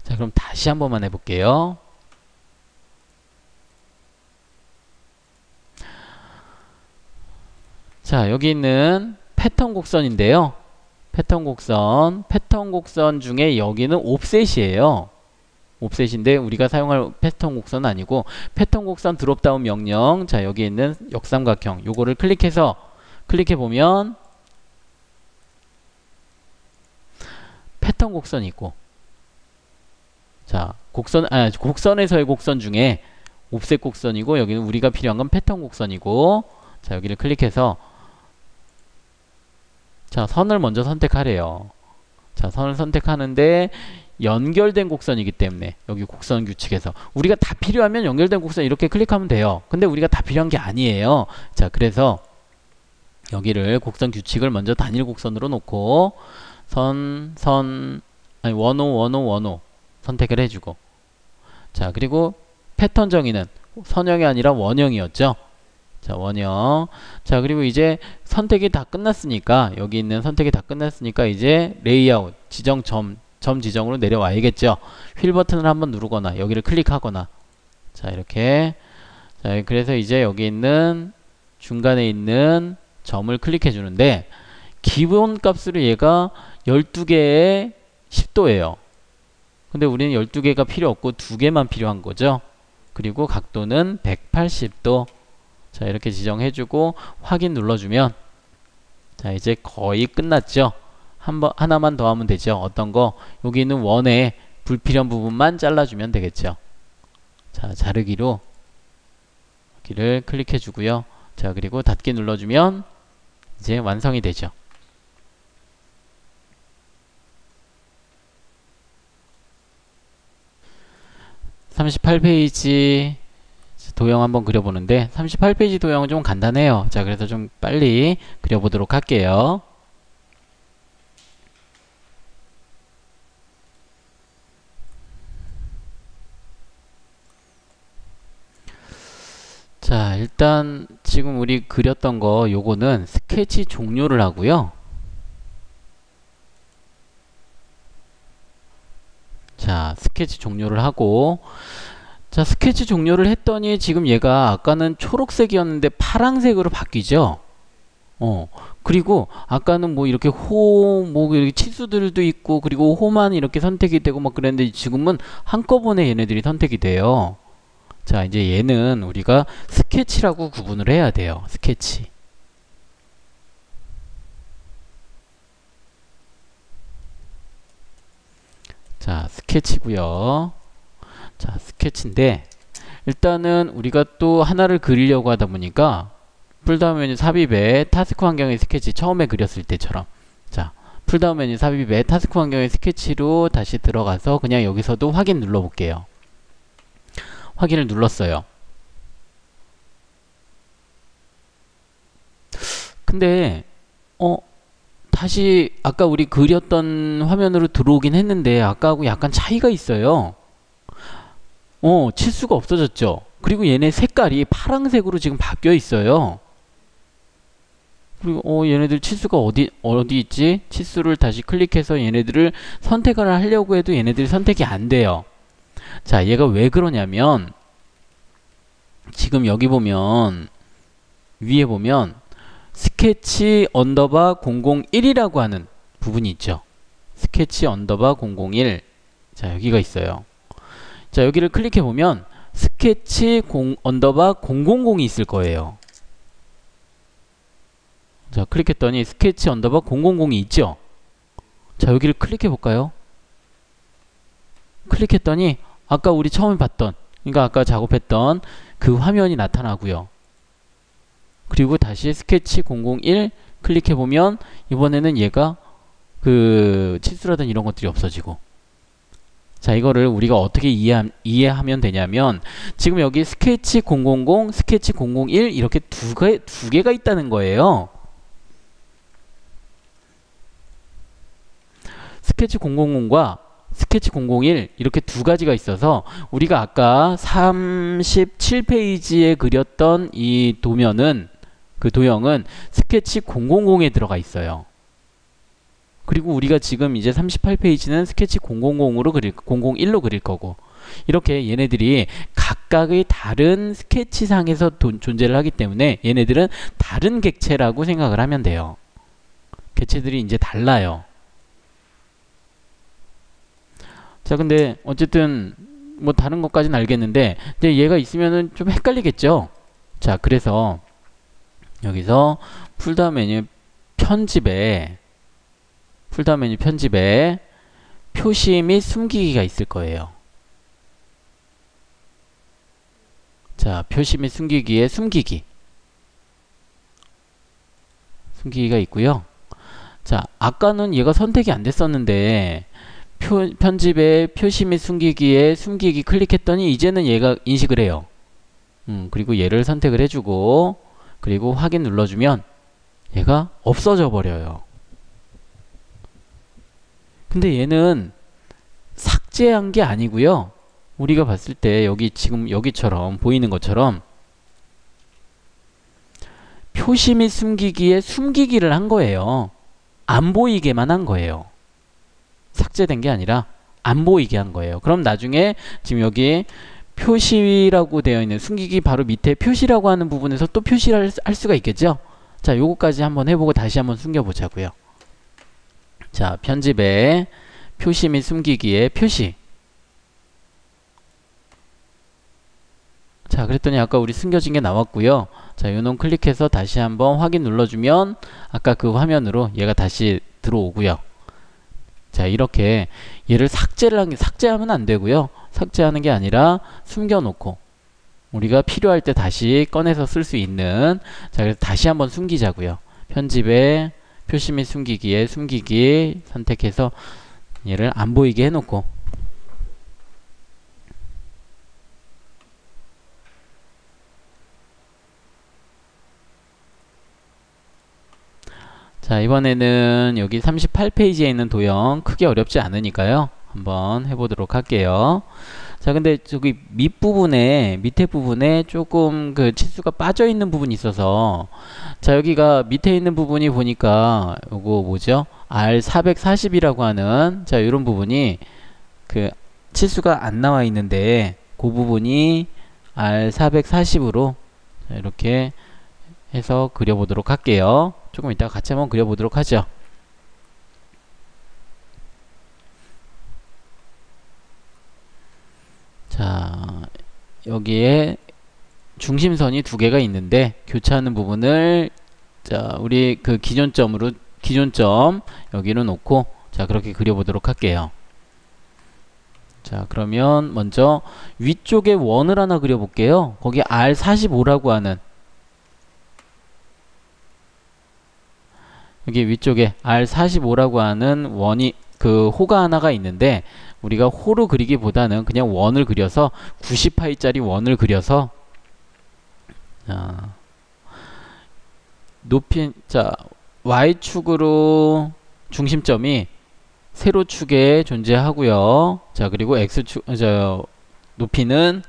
자 그럼 다시 한 번만 해볼게요. 자 여기 있는 패턴 곡선인데요. 패턴 곡선 중에 여기는 옵셋이에요. 옵셋인데 우리가 사용할 패턴 곡선은 아니고 패턴 곡선 드롭다운 명령, 자 여기 있는 역삼각형 요거를 클릭해 보면 패턴 곡선이 있고, 자 곡선에서의 곡선 중에 옵셋 곡선이고 여기는 우리가 필요한 건 패턴 곡선이고, 자 여기를 클릭해서 자 선을 먼저 선택하래요. 자 선을 선택하는데 연결된 곡선이기 때문에 여기 곡선 규칙에서 우리가 다 필요하면 연결된 곡선 이렇게 클릭하면 돼요. 근데 우리가 다 필요한 게 아니에요. 자 그래서 여기를 곡선 규칙을 먼저 단일 곡선으로 놓고 원호 선택을 해주고, 자 그리고 패턴 정의는 선형이 아니라 원형이었죠. 자 원형. 자 그리고 이제 선택이 다 끝났으니까 여기 있는 선택이 다 끝났으니까 이제 레이아웃 지정 점 지정으로 내려와야겠죠. 휠 버튼을 한번 누르거나 여기를 클릭하거나, 자 이렇게. 자 그래서 이제 여기 있는 중간에 있는 점을 클릭해 주는데 기본 값으로 얘가 12개의 10도예요. 근데 우리는 12개가 필요 없고 2개만 필요한 거죠. 그리고 각도는 180도. 자 이렇게 지정해주고 확인 눌러주면 자 이제 거의 끝났죠. 하나만 더 하면 되죠. 어떤 거? 여기 있는 원의 불필요한 부분만 잘라주면 되겠죠. 자 자르기로 여기를 클릭해 주고요. 자 그리고 닫기 눌러주면 이제 완성이 되죠. (38페이지) 도형 한번 그려보는데 38페이지 도형은 좀 간단해요. 자 그래서 좀 빨리 그려보도록 할게요. 자 일단 지금 우리 그렸던 거 요거는 스케치 종료를 하고요. 자 스케치 종료를 하고, 자 스케치 종료를 했더니 지금 얘가 아까는 초록색이었는데 파란색으로 바뀌죠. 그리고 아까는 뭐 이렇게 이렇게 치수들도 있고 그리고 호만 이렇게 선택이 되고 막 그랬는데 지금은 한꺼번에 얘네들이 선택이 돼요. 자 이제 얘는 우리가 스케치라고 구분을 해야 돼요. 스케치. 자 스케치고요. 자 스케치인데 일단은 우리가 또 하나를 그리려고 하다 보니까 풀다운 메뉴 삽입에 타스크 환경의 스케치 처음에 그렸을 때처럼, 자 풀다운 메뉴 삽입에 타스크 환경의 스케치로 다시 들어가서 그냥 여기서도 확인 눌러 볼게요. 확인을 눌렀어요. 근데 다시 아까 우리 그렸던 화면으로 들어오긴 했는데 아까하고 약간 차이가 있어요. 치수가 없어졌죠. 그리고 얘네 색깔이 파란색으로 지금 바뀌어 있어요. 그리고 얘네들 치수가 어디 있지? 치수를 다시 클릭해서 얘네들을 선택을 하려고 해도 얘네들이 선택이 안 돼요. 자, 얘가 왜 그러냐면 지금 여기 보면 위에 보면 스케치 언더바 001이라고 하는 부분이 있죠. 스케치 언더바 001. 자, 여기가 있어요. 자, 여기를 클릭해 보면 스케치 언더바 000이 있을 거예요. 자, 클릭했더니 스케치 언더바 000이 있죠. 자, 여기를 클릭해 볼까요? 클릭했더니 아까 우리 처음에 봤던, 그러니까 아까 작업했던 그 화면이 나타나고요. 그리고 다시 스케치 001 클릭해 보면 이번에는 얘가 그 치수라든 이런 것들이 없어지고. 자, 이거를 우리가 어떻게 이해하면 되냐면 지금 여기 스케치 000, 스케치 001 이렇게 두 개가 있다는 거예요. 스케치 000과 스케치 001 이렇게 두 가지가 있어서 우리가 아까 37페이지에 그렸던 이 도면은 그 도형은 스케치 000에 들어가 있어요. 그리고 우리가 지금 이제 38페이지는 스케치 000으로 001로 그릴 거고, 이렇게 얘네들이 각각의 다른 스케치상에서 존재를 하기 때문에 얘네들은 다른 객체라고 생각을 하면 돼요. 객체들이 이제 달라요. 자, 근데 어쨌든 뭐 다른 것까지는 알겠는데 근데 얘가 있으면은 좀 헷갈리겠죠. 자, 그래서 여기서 풀다운 메뉴 편집에 표시 및 숨기기가 있을 거예요. 자, 표시 및 숨기기에 숨기기가 있고요. 자, 아까는 얘가 선택이 안 됐었는데 편집에 표시 및 숨기기에 숨기기 클릭했더니 이제는 얘가 인식을 해요. 그리고 얘를 선택을 해주고 그리고 확인 눌러주면 얘가 없어져 버려요. 근데 얘는 삭제한 게 아니고요. 우리가 봤을 때 여기 지금 여기처럼 보이는 것처럼 표시 및 숨기기에 숨기기를 한 거예요. 안 보이게만 한 거예요. 삭제된 게 아니라 안 보이게 한 거예요. 그럼 나중에 지금 여기 표시라고 되어 있는 숨기기 바로 밑에 표시라고 하는 부분에서 또 표시를 할 수가 있겠죠. 자, 요거까지 한번 해보고 다시 한번 숨겨보자고요. 자, 편집에 표시 및 숨기기에 표시. 자, 그랬더니 아까 우리 숨겨진 게 나왔고요. 자, 요놈 클릭해서 다시 한번 확인 눌러주면 아까 그 화면으로 얘가 다시 들어오고요. 자, 이렇게 얘를 삭제하면 안 되고요. 삭제하는 게 아니라 숨겨놓고 우리가 필요할 때 다시 꺼내서 쓸 수 있는. 자, 그래서 다시 한번 숨기자고요. 편집에 표시 및 숨기기에 숨기기 선택해서 얘를 안 보이게 해놓고, 자, 이번에는 여기 38페이지에 있는 도형 크게 어렵지 않으니까요. 한번 해보도록 할게요. 자, 근데 저기 밑에 부분에 조금 그 치수가 빠져 있는 부분이 있어서, 자, 여기가 밑에 있는 부분이 보니까 요거 뭐죠? R440이라고 하는, 자, 요런 부분이 그 치수가 안 나와 있는데 그 부분이 R440으로 이렇게 해서 그려보도록 할게요. 조금 이따가 같이 한번 그려보도록 하죠. 자, 여기에 중심선이 두 개가 있는데 교차하는 부분을, 자, 우리 그 기존점 여기로 놓고, 자, 그렇게 그려보도록 할게요. 자, 그러면 먼저 위쪽에 원을 하나 그려볼게요. 거기 R45라고 하는, 여기 위쪽에 R45라고 하는 원이, 그 호가 하나가 있는데 우리가 호로 그리기보다는 그냥 원을 그려서 90파이짜리 원을 그려서, 자, 자, Y축으로 중심점이 세로축에 존재하고요. 자, 그리고 X축, 높이는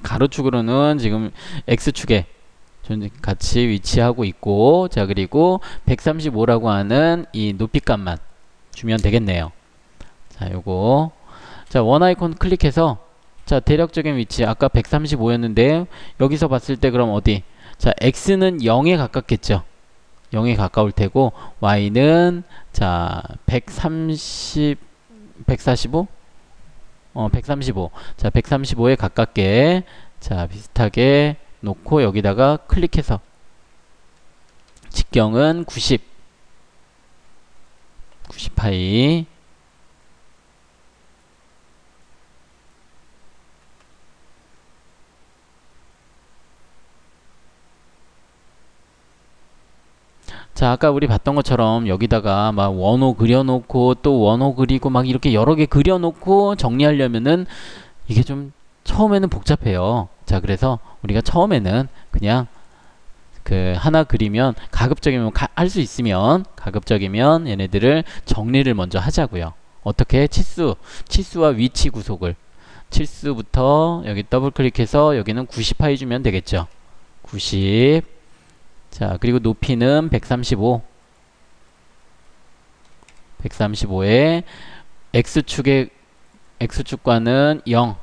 가로축으로는 지금 X축에 같이 위치하고 있고, 자, 그리고 135라고 하는 이 높이값만 주면 되겠네요. 자, 요거. 자, 원 아이콘 클릭해서, 자, 대략적인 위치, 아까 135였는데, 여기서 봤을 때 그럼 어디? 자, X는 0에 가깝겠죠. 0에 가까울 테고, Y는, 자, 145? 135. 자, 135에 가깝게, 자, 비슷하게 놓고 여기다가 클릭해서 직경은 90파이. 자, 아까 우리 봤던 것처럼 여기다가 막 원호 그려놓고 또 원호 그리고 막 이렇게 여러 개 그려놓고 정리하려면은 이게 좀 처음에는 복잡해요. 자, 그래서 우리가 처음에는 그냥 그 하나 그리면 가급적이면 할 수 있으면 가급적이면 얘네들을 정리를 먼저 하자고요. 어떻게? 치수와 위치 구속을. 치수부터 여기 더블 클릭해서 여기는 90파이 주면 되겠죠. 90. 자, 그리고 높이는 135. 135에 X축과는 0.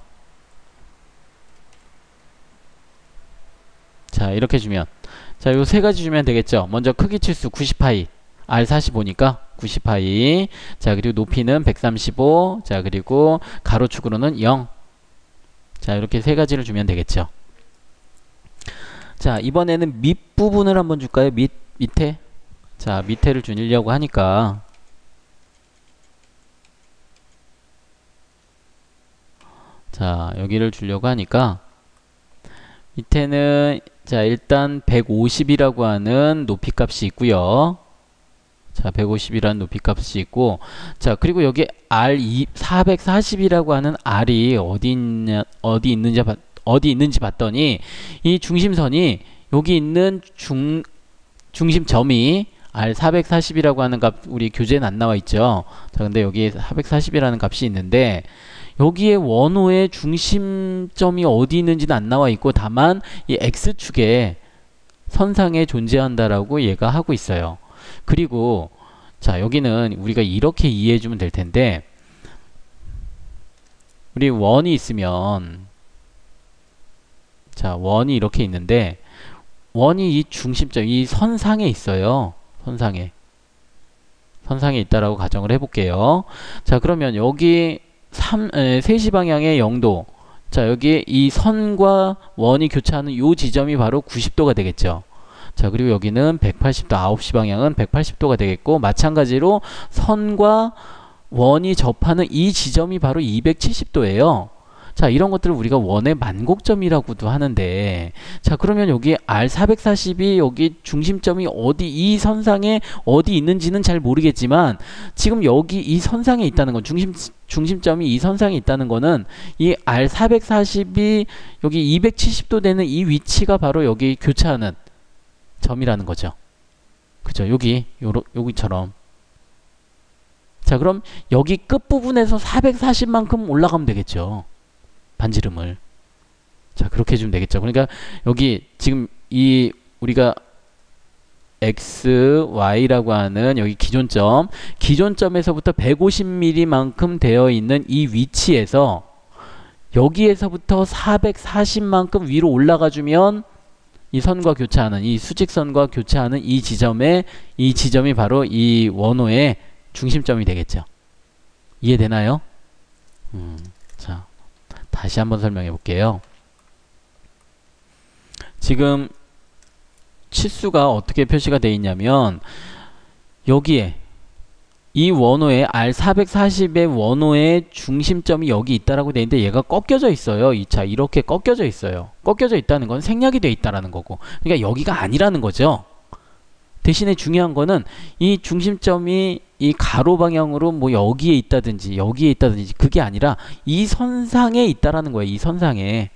자, 이렇게 주면, 자, 요 세 가지 주면 되겠죠. 먼저 크기 치수 90파이. R45니까 90파이. 자, 그리고 높이는 135. 자, 그리고 가로축으로는 0. 자, 이렇게 세 가지를 주면 되겠죠. 자, 이번에는 밑부분을 한번 줄까요? 밑에. 자, 밑에를 주려고 하니까, 자, 여기를 주려고 하니까, 밑에는, 자, 일단 150이라고 하는 높이 값이 있고요. 자, 150이라는 높이 값이 있고, 자, 그리고 여기 R440이라고 하는 R이 어디 있는지 봤더니, 이 중심선이 여기 있는 중심점이 R440이라고 하는 값, 우리 교재엔 안 나와 있죠. 자, 근데 여기에 440이라는 값이 있는데, 여기에 원호의 중심점이 어디 있는지는 안 나와 있고, 다만 이 X축에 선상에 존재한다라고 얘가 하고 있어요. 그리고 자, 여기는 우리가 이렇게 이해해 주면 될 텐데, 우리 원이 있으면, 자, 원이 이렇게 있는데, 원이 이 중심점, 이 선상에 있어요. 선상에 있다라고 가정을 해볼게요. 자, 그러면 여기 3시 방향의 0도. 자, 여기 이 선과 원이 교차하는 이 지점이 바로 90도가 되겠죠. 자, 그리고 여기는 180도, 9시 방향은 180도가 되겠고, 마찬가지로 선과 원이 접하는 이 지점이 바로 270도예요. 자, 이런 것들을 우리가 원의 만곡점이라고도 하는데, 자, 그러면 여기 R440이 여기 중심점이 어디, 이 선상에 어디 있는지는 잘 모르겠지만, 지금 여기 이 선상에 있다는 건, 중심점이 이 선상에 있다는 거는, 이 R440이 여기 270도 되는 이 위치가 바로 여기 교차하는 점이라는 거죠. 그죠? 여기처럼. 자, 그럼 여기 끝부분에서 440만큼 올라가면 되겠죠. 반지름을. 자, 그렇게 해주면 되겠죠. 그러니까 여기 지금 이 우리가 X, Y라고 하는 여기 기존점에서부터 150mm만큼 되어 있는 이 위치에서 여기에서부터 440만큼 위로 올라가 주면 이 선과 교차하는, 이 수직선과 교차하는 이 지점이 바로 이 원호의 중심점이 되겠죠. 이해되나요? 자, 다시 한번 설명해 볼게요. 지금 치수가 어떻게 표시가 되어 있냐면, 여기에 이 원호의 R440의 원호의 중심점이 여기 있다라고 되어 있는데, 얘가 꺾여져 있어요. 자, 이렇게 꺾여져 있어요. 꺾여져 있다는 건 생략이 되어 있다라는 거고, 그러니까 여기가 아니라는 거죠. 대신에 중요한 거는 이 중심점이 이 가로 방향으로 뭐 여기에 있다든지 그게 아니라 이 선상에 있다라는 거예요. 이 선상에,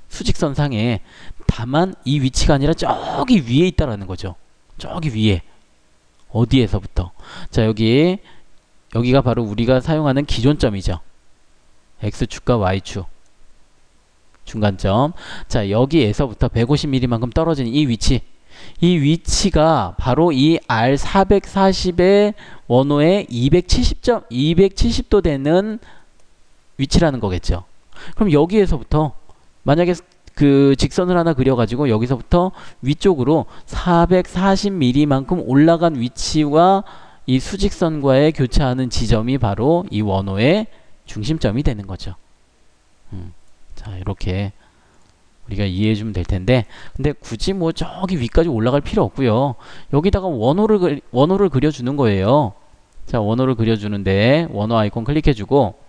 수직선상에. 다만 이 위치가 아니라 저기 위에 있다라는 거죠. 저기 위에. 어디에서부터. 자, 여기가 바로 우리가 사용하는 기존점이죠. X축과 Y축 중간점. 자, 여기에서부터 150mm만큼 떨어진 이 위치가 바로 이 R440의 원호의 270도 되는 위치라는 거겠죠. 그럼 여기에서부터 만약에 그 직선을 하나 그려가지고 여기서부터 위쪽으로 440mm만큼 올라간 위치와 이 수직선과의 교차하는 지점이 바로 이 원호의 중심점이 되는 거죠. 자, 이렇게 우리가 이해해 주면 될 텐데, 근데 굳이 뭐 저기 위까지 올라갈 필요 없고요. 여기다가 원호를 그려주는 거예요. 자, 원호를 그려주는데 원호 아이콘 클릭해주고,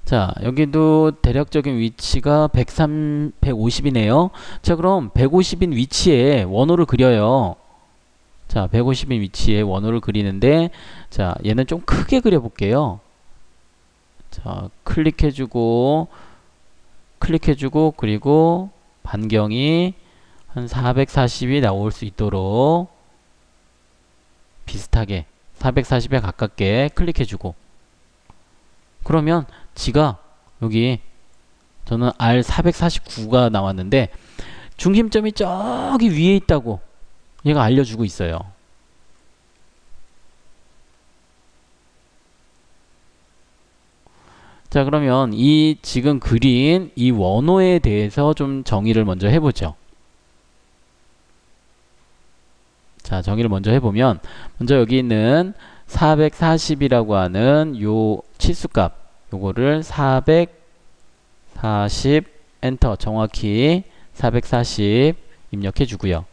자, 여기도 대략적인 위치가 150이네요. 자, 그럼 150인 위치에 원호를 그려요. 자, 150인 위치에 원호를 그리는데, 자, 얘는 좀 크게 그려볼게요. 자, 클릭해주고, 그리고 반경이 한 440이 나올 수 있도록 비슷하게 440에 가깝게 클릭해주고, 그러면 지가 여기 저는 R449가 나왔는데 중심점이 저기 위에 있다고 얘가 알려주고 있어요. 자, 그러면 이 지금 그린 이 원호에 대해서 좀 정의를 먼저 해보죠. 자, 정의를 먼저 해보면, 먼저 여기 있는 440이라고 하는 요 치수값, 요거를 440 엔터, 정확히 440 입력해 주고요.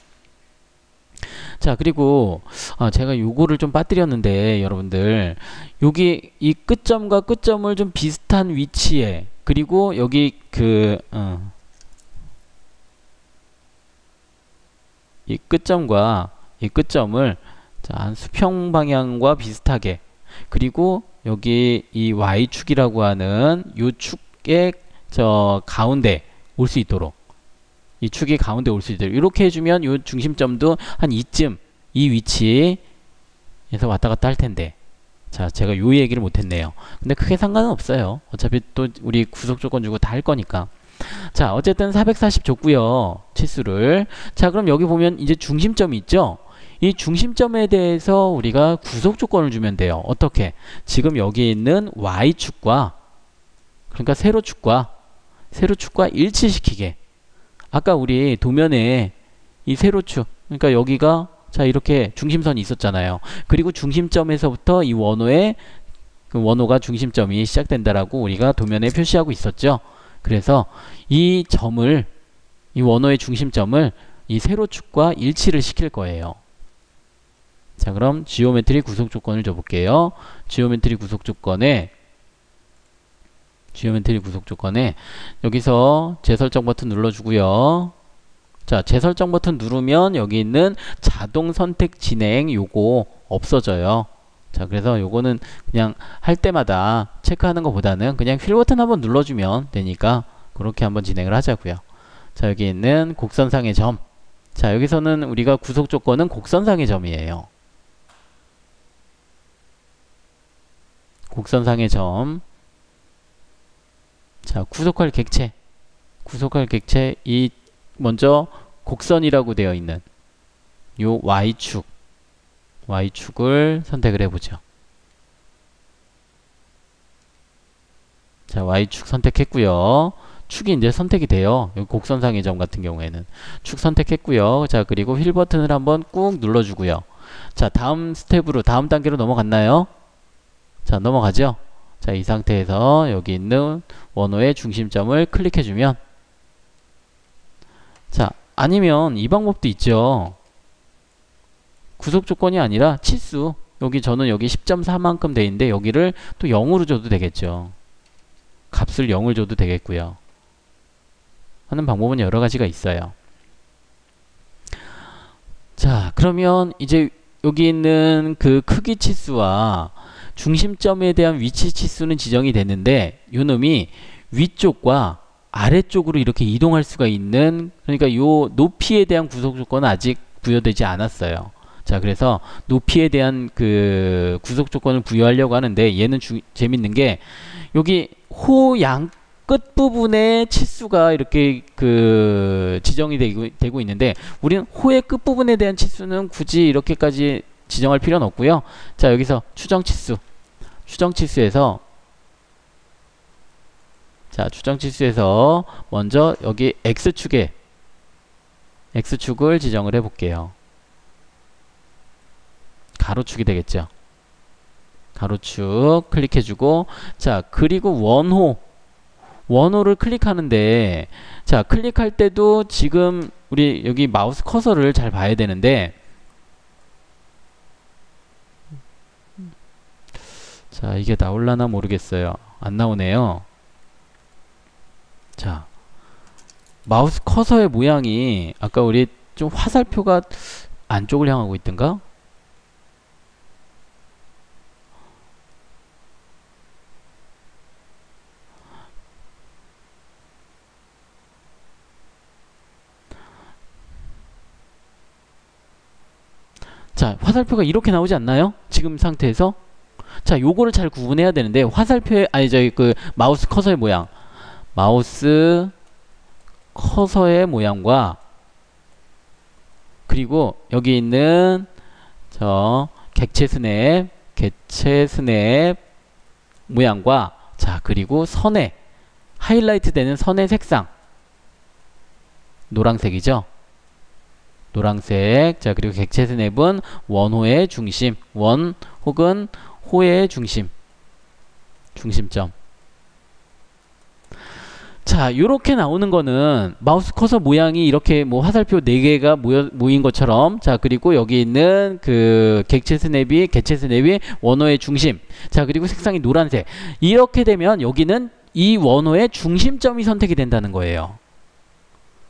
자, 그리고 제가 요거를 좀 빠뜨렸는데 여러분들, 여기 이 끝점과 끝점을 좀 비슷한 위치에, 그리고 여기 이 끝점과 이 끝점을 자, 한 수평 방향과 비슷하게, 그리고 여기 이 Y축이라고 하는 요 축의 저 가운데 올 수 있도록, 이 축이 가운데 올 수 있도록 이렇게 해주면 요 중심점도 한 이쯤, 이 위치에서 왔다 갔다 할 텐데, 자, 제가 요 얘기를 못했네요. 근데 크게 상관은 없어요. 어차피 또 우리 구속 조건 주고 다 할 거니까. 자, 어쨌든 440 줬고요, 치수를. 자, 그럼 여기 보면 이제 중심점이 있죠. 이 중심점에 대해서 우리가 구속 조건을 주면 돼요. 어떻게? 지금 여기 있는 Y축과, 그러니까 세로축과 일치시키게. 아까 우리 도면에 이 세로축, 그러니까 여기가 자, 이렇게 중심선이 있었잖아요. 그리고 중심점에서부터 이 원호의 그 원호가 중심점이 시작된다라고 우리가 도면에 표시하고 있었죠. 그래서 이 원호의 중심점을 이 세로축과 일치를 시킬 거예요. 자, 그럼 지오메트리 구속 조건을 줘볼게요. 지오메트리 구속 조건에 여기서 재설정 버튼 눌러주고요. 자, 재설정 버튼 누르면 여기 있는 자동 선택 진행 요거 없어져요. 자, 그래서 요거는 그냥 할 때마다 체크하는 것보다는 그냥 휠 버튼 한번 눌러주면 되니까 그렇게 한번 진행을 하자고요. 자, 여기 있는 곡선상의 점. 자, 여기서는 우리가 구속 조건은 곡선상의 점이에요. 곡선상의 점. 자, 구속할 객체 이 먼저 곡선이라고 되어 있는 요 Y축을 선택을 해보죠. 자, Y축 선택했고요. 축이 이제 선택이 돼요. 여기 곡선상의 점 같은 경우에는 축 선택했고요. 자, 그리고 휠 버튼을 한번 꾹 눌러주고요. 자, 다음 단계로 넘어갔나요? 자, 넘어가죠. 자, 이 상태에서 여기 있는 원호의 중심점을 클릭해주면, 자, 아니면 이 방법도 있죠. 구속 조건이 아니라 치수, 저는 여기 10.4만큼 돼 있는데 여기를 또 0으로 줘도 되겠죠. 값을 0을 줘도 되겠고요. 하는 방법은 여러 가지가 있어요. 자, 그러면 이제 여기 있는 그 크기 치수와 중심점에 대한 위치 치수는 지정이 됐는데 요 놈이 위쪽과 아래쪽으로 이렇게 이동할 수가 있는, 그러니까 요 높이에 대한 구속 조건은 아직 부여되지 않았어요. 자, 그래서 높이에 대한 그 구속 조건을 부여하려고 하는데 얘는 재밌는 게 여기 호 양 끝 부분에 치수가 이렇게 그 지정이 되고 있는데 우리는 호의 끝 부분에 대한 치수는 굳이 이렇게까지 지정할 필요는 없고요. 자, 여기서 추정 치수에서 자, 추정 치수에서 먼저 여기 x축을 지정을 해 볼게요. 가로축이 되겠죠. 가로축 클릭해주고, 자, 그리고 원호를 클릭하는데, 자, 클릭할 때도 지금 우리 여기 마우스 커서를 잘 봐야 되는데, 자, 이게 나올라나 모르겠어요. 안 나오네요. 자, 마우스 커서의 모양이 아까 우리 좀 화살표가 안쪽을 향하고 있던가? 자, 화살표가 이렇게 나오지 않나요? 지금 상태에서? 자, 요거를 잘 구분해야 되는데 화살표의 아니 저기 그 마우스 커서의 모양. 마우스 커서의 모양과 그리고 여기 있는 저 객체 스냅 모양과 자, 그리고 선의 하이라이트 되는 선의 색상 노란색이죠. 노란색. 자, 그리고 객체 스냅은 원호의 중심, 원 혹은 호의 중심점. 자, 요렇게 나오는 거는 마우스 커서 모양이 이렇게 뭐 화살표 4개가 모인 것처럼, 자, 그리고 여기 있는 그 객체 스냅이 원호의 중심. 자, 그리고 색상이 노란색. 이렇게 되면 여기는 이 원호의 중심점이 선택이 된다는 거예요.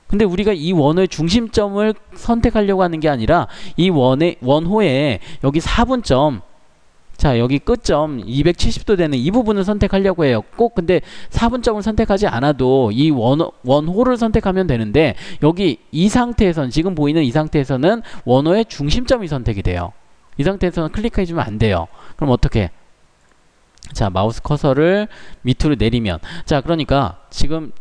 근데 우리가 이 원호의 중심점을 선택하려고 하는 게 아니라 이 원호의 여기 4분점, 자, 여기 끝점 270도 되는 이 부분을 선택하려고 해요. 꼭 근데 4분점을 선택하지 않아도 이 원호를 선택하면 되는데 여기 이 상태에서는 지금 보이는 이 상태에서는 원호의 중심점이 선택이 돼요. 이 상태에서는 클릭해주면 안 돼요. 그럼 어떻게? 자, 마우스 커서를 밑으로 내리면, 자, 그러니까 지금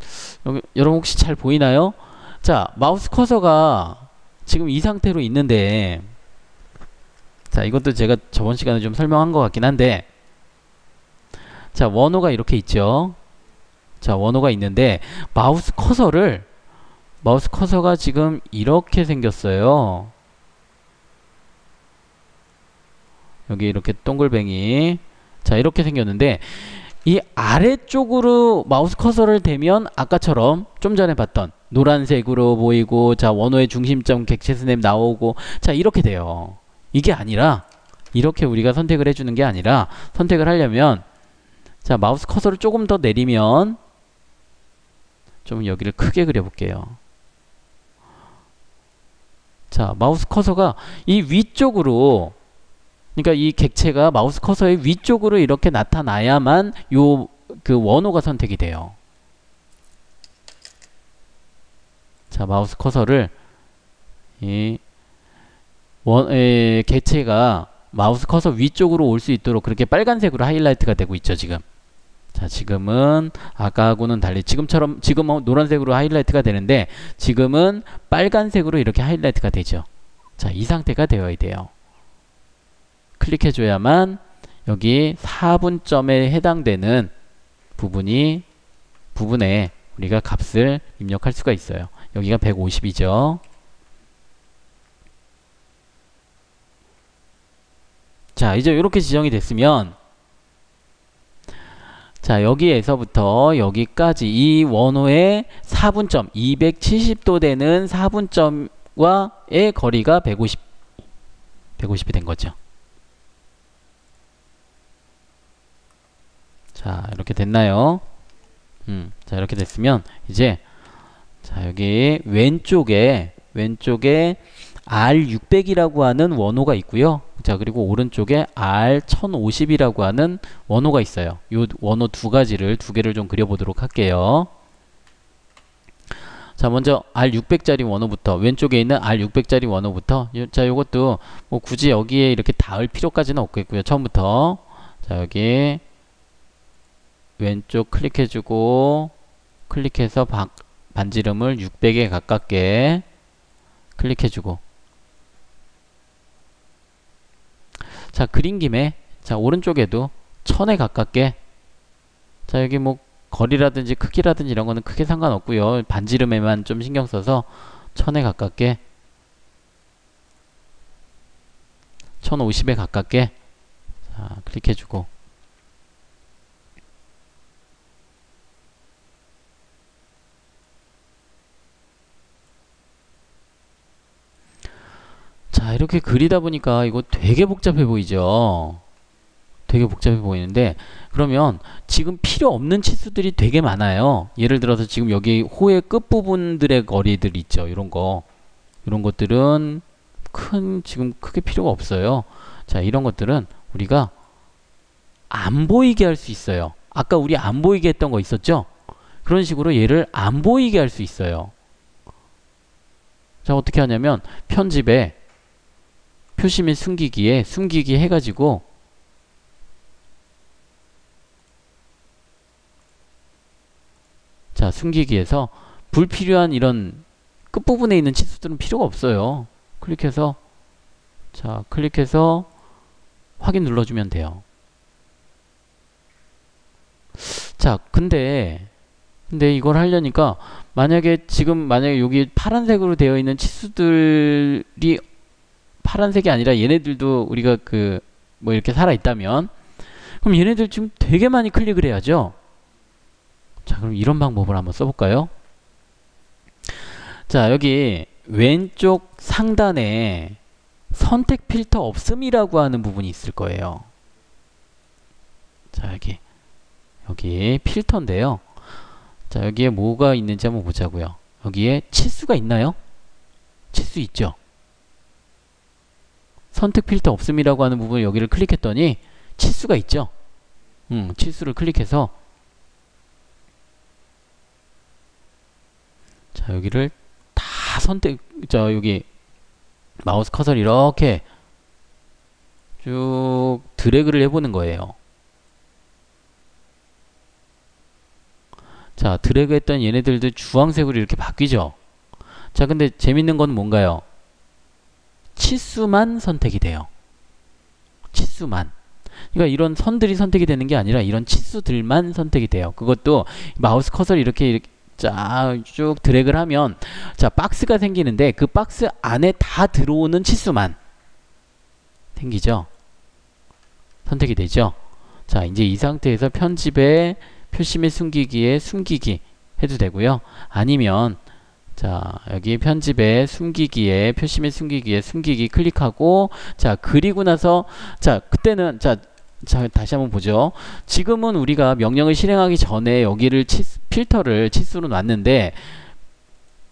여러분 혹시 잘 보이나요? 자, 마우스 커서가 지금 이 상태로 있는데, 자, 이것도 제가 저번 시간에 좀 설명한 것 같긴 한데, 자, 원호가 이렇게 있죠. 자, 원호가 있는데 마우스 커서가 지금 이렇게 생겼어요. 여기 이렇게 동글뱅이, 자, 이렇게 생겼는데 이 아래쪽으로 마우스 커서를 대면 아까처럼 좀 전에 봤던 노란색으로 보이고, 자, 원호의 중심점 객체 스냅 나오고, 자, 이렇게 돼요. 이게 아니라 이렇게 우리가 선택을 해주는 게 아니라, 선택을 하려면 자, 마우스 커서를 조금 더 내리면, 좀 여기를 크게 그려볼게요. 자, 마우스 커서가 이 위쪽으로, 그러니까 이 객체가 마우스 커서의 위쪽으로 이렇게 나타나야만 요 그 원호가 선택이 돼요. 자, 마우스 커서를 객체가 마우스 커서 위쪽으로 올 수 있도록 그렇게 빨간색으로 하이라이트가 되고 있죠, 지금. 자, 지금은 아까하고는 달리 지금은 노란색으로 하이라이트가 되는데 지금은 빨간색으로 이렇게 하이라이트가 되죠. 자, 이 상태가 되어야 돼요. 클릭해줘야만 여기 4분점에 해당되는 부분에 우리가 값을 입력할 수가 있어요. 여기가 150이죠. 자, 이제 이렇게 지정이 됐으면, 자, 여기에서부터 여기까지 이 원호의 4분점 270도 되는 4분점과의 거리가 150이 된 거죠. 자, 이렇게 됐나요? 자, 이렇게 됐으면 이제, 자, 여기 왼쪽에 R600이라고 하는 원호가 있고요. 자, 그리고 오른쪽에 R1050이라고 하는 원호가 있어요. 이 원호 두 개를 좀 그려보도록 할게요. 자, 먼저 R600짜리 원호부터, 왼쪽에 있는 R600짜리 원호부터, 자, 요것도 뭐 굳이 여기에 이렇게 닿을 필요까지는 없겠고요. 처음부터. 자, 여기 왼쪽 클릭해주고, 클릭해서 반지름을 600에 가깝게 클릭해주고. 자, 그린 김에, 자, 오른쪽에도 1000에 가깝게. 자, 여기 뭐 거리라든지 크기라든지 이런 거는 크게 상관없고요. 반지름에만 좀 신경 써서 1000에 가깝게, 1050에 가깝게. 자, 클릭해주고. 자, 이렇게 그리다 보니까 이거 되게 복잡해 보이죠? 되게 복잡해 보이는데, 그러면 지금 필요 없는 치수들이 되게 많아요. 예를 들어서 지금 여기 호의 끝부분들의 거리들 있죠. 이런 거. 이런 것들은 지금 크게 필요가 없어요. 자, 이런 것들은 우리가 안 보이게 할 수 있어요. 아까 우리 안 보이게 했던 거 있었죠? 그런 식으로 얘를 안 보이게 할 수 있어요. 자, 어떻게 하냐면 편집에 표시 및 숨기기에 숨기기 해가지고, 자, 숨기기에서 불필요한 이런 끝부분에 있는 치수들은 필요가 없어요. 클릭해서, 자, 클릭해서 확인 눌러주면 돼요. 자, 근데 이걸 하려니까 만약에 여기 파란색으로 되어 있는 치수들이 파란색이 아니라 얘네들도 우리가 뭐 이렇게 살아 있다면, 그럼 얘네들 지금 되게 많이 클릭을 해야죠. 자, 그럼 이런 방법을 한번 써볼까요? 자, 여기 왼쪽 상단에 선택 필터 없음이라고 하는 부분이 있을 거예요. 자, 여기 필터인데요. 자, 여기에 뭐가 있는지 한번 보자고요. 여기에 치수가 있나요? 치수 있죠? 선택 필터 없음이라고 하는 부분 여기를 클릭했더니 치수가 있죠? 치수를 클릭해서, 자, 여기를 다 자, 여기 마우스 커서를 이렇게 쭉 드래그를 해보는 거예요. 자, 드래그 했던 얘네들도 주황색으로 이렇게 바뀌죠? 자, 근데 재밌는 건 뭔가요? 치수만 선택이 돼요. 치수만. 그러니까 이런 선들이 선택이 되는 게 아니라 이런 치수들만 선택이 돼요. 그것도 마우스 커서를 이렇게 쭉 드래그를 하면, 자, 박스가 생기는데 그 박스 안에 다 들어오는 치수만 생기죠. 선택이 되죠. 자, 이제 이 상태에서 편집에 표시 및 숨기기에 숨기기 해도 되고요. 아니면 자, 여기 편집에 숨기기에 표시 및 숨기기에 숨기기 클릭하고, 자, 그리고 나서, 자, 그때는 자, 다시 한번 보죠. 지금은 우리가 명령을 실행하기 전에 여기를 필터를 치수로 놨는데,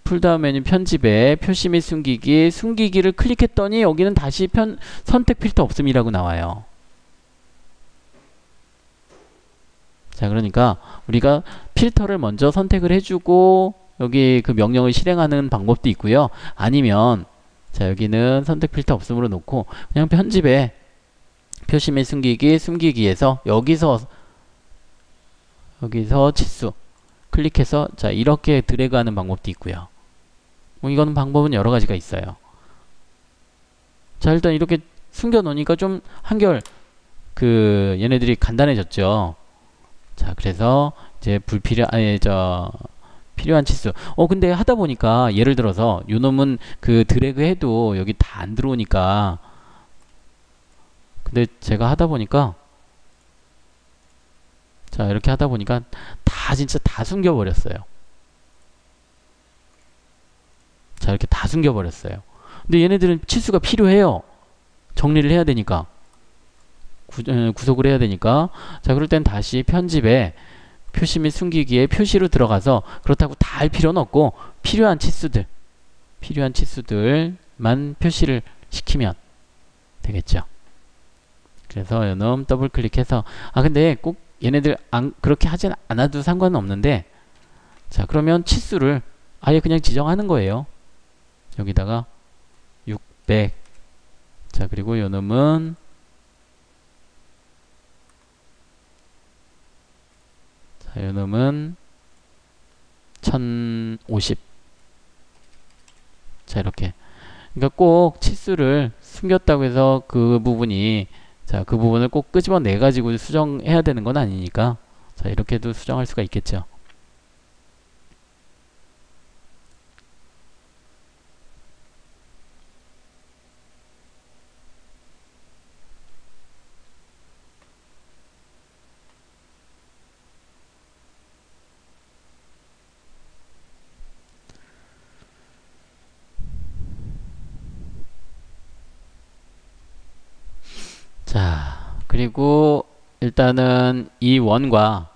풀다운 메뉴 편집에 표시 및 숨기기를 클릭했더니 여기는 다시 선택 필터 없음이라고 나와요. 자, 그러니까 우리가 필터를 먼저 선택을 해주고 여기 그 명령을 실행하는 방법도 있고요. 아니면 자, 여기는 선택 필터 없음으로 놓고 그냥 편집에 표시 및 숨기기에서 여기서 치수 클릭해서, 자, 이렇게 드래그 하는 방법도 있고요. 뭐 이거는 방법은 여러 가지가 있어요. 자, 일단 이렇게 숨겨 놓으니까 좀 한결 얘네들이 간단해졌죠. 자, 그래서 이제 필요한 치수. 근데 하다 보니까 예를 들어서 요놈은 드래그 해도 여기 다 안 들어오니까, 근데 제가 하다 보니까, 자, 이렇게 하다 보니까 진짜 다 숨겨버렸어요. 자, 이렇게 다 숨겨버렸어요. 근데 얘네들은 치수가 필요해요. 정리를 해야 되니까. 구속을 해야 되니까. 자, 그럴 땐 다시 편집에 표시 및 숨기기에 표시로 들어가서, 그렇다고 다 할 필요는 없고 필요한 치수들만 표시를 시키면 되겠죠. 그래서 요놈 더블 클릭해서, 근데 꼭 얘네들 그렇게 하진 않아도 상관은 없는데, 자, 그러면 치수를 아예 그냥 지정하는 거예요. 여기다가 600. 자, 그리고 요 놈은 자, 요 놈은 1050. 자, 이렇게. 그러니까 꼭 치수를 숨겼다고 해서 그 부분이 자, 그 부분을 꼭 끄집어내 가지고 수정해야 되는 건 아니니까 자, 이렇게도 수정할 수가 있겠죠. 자, 그리고 일단은 이 원과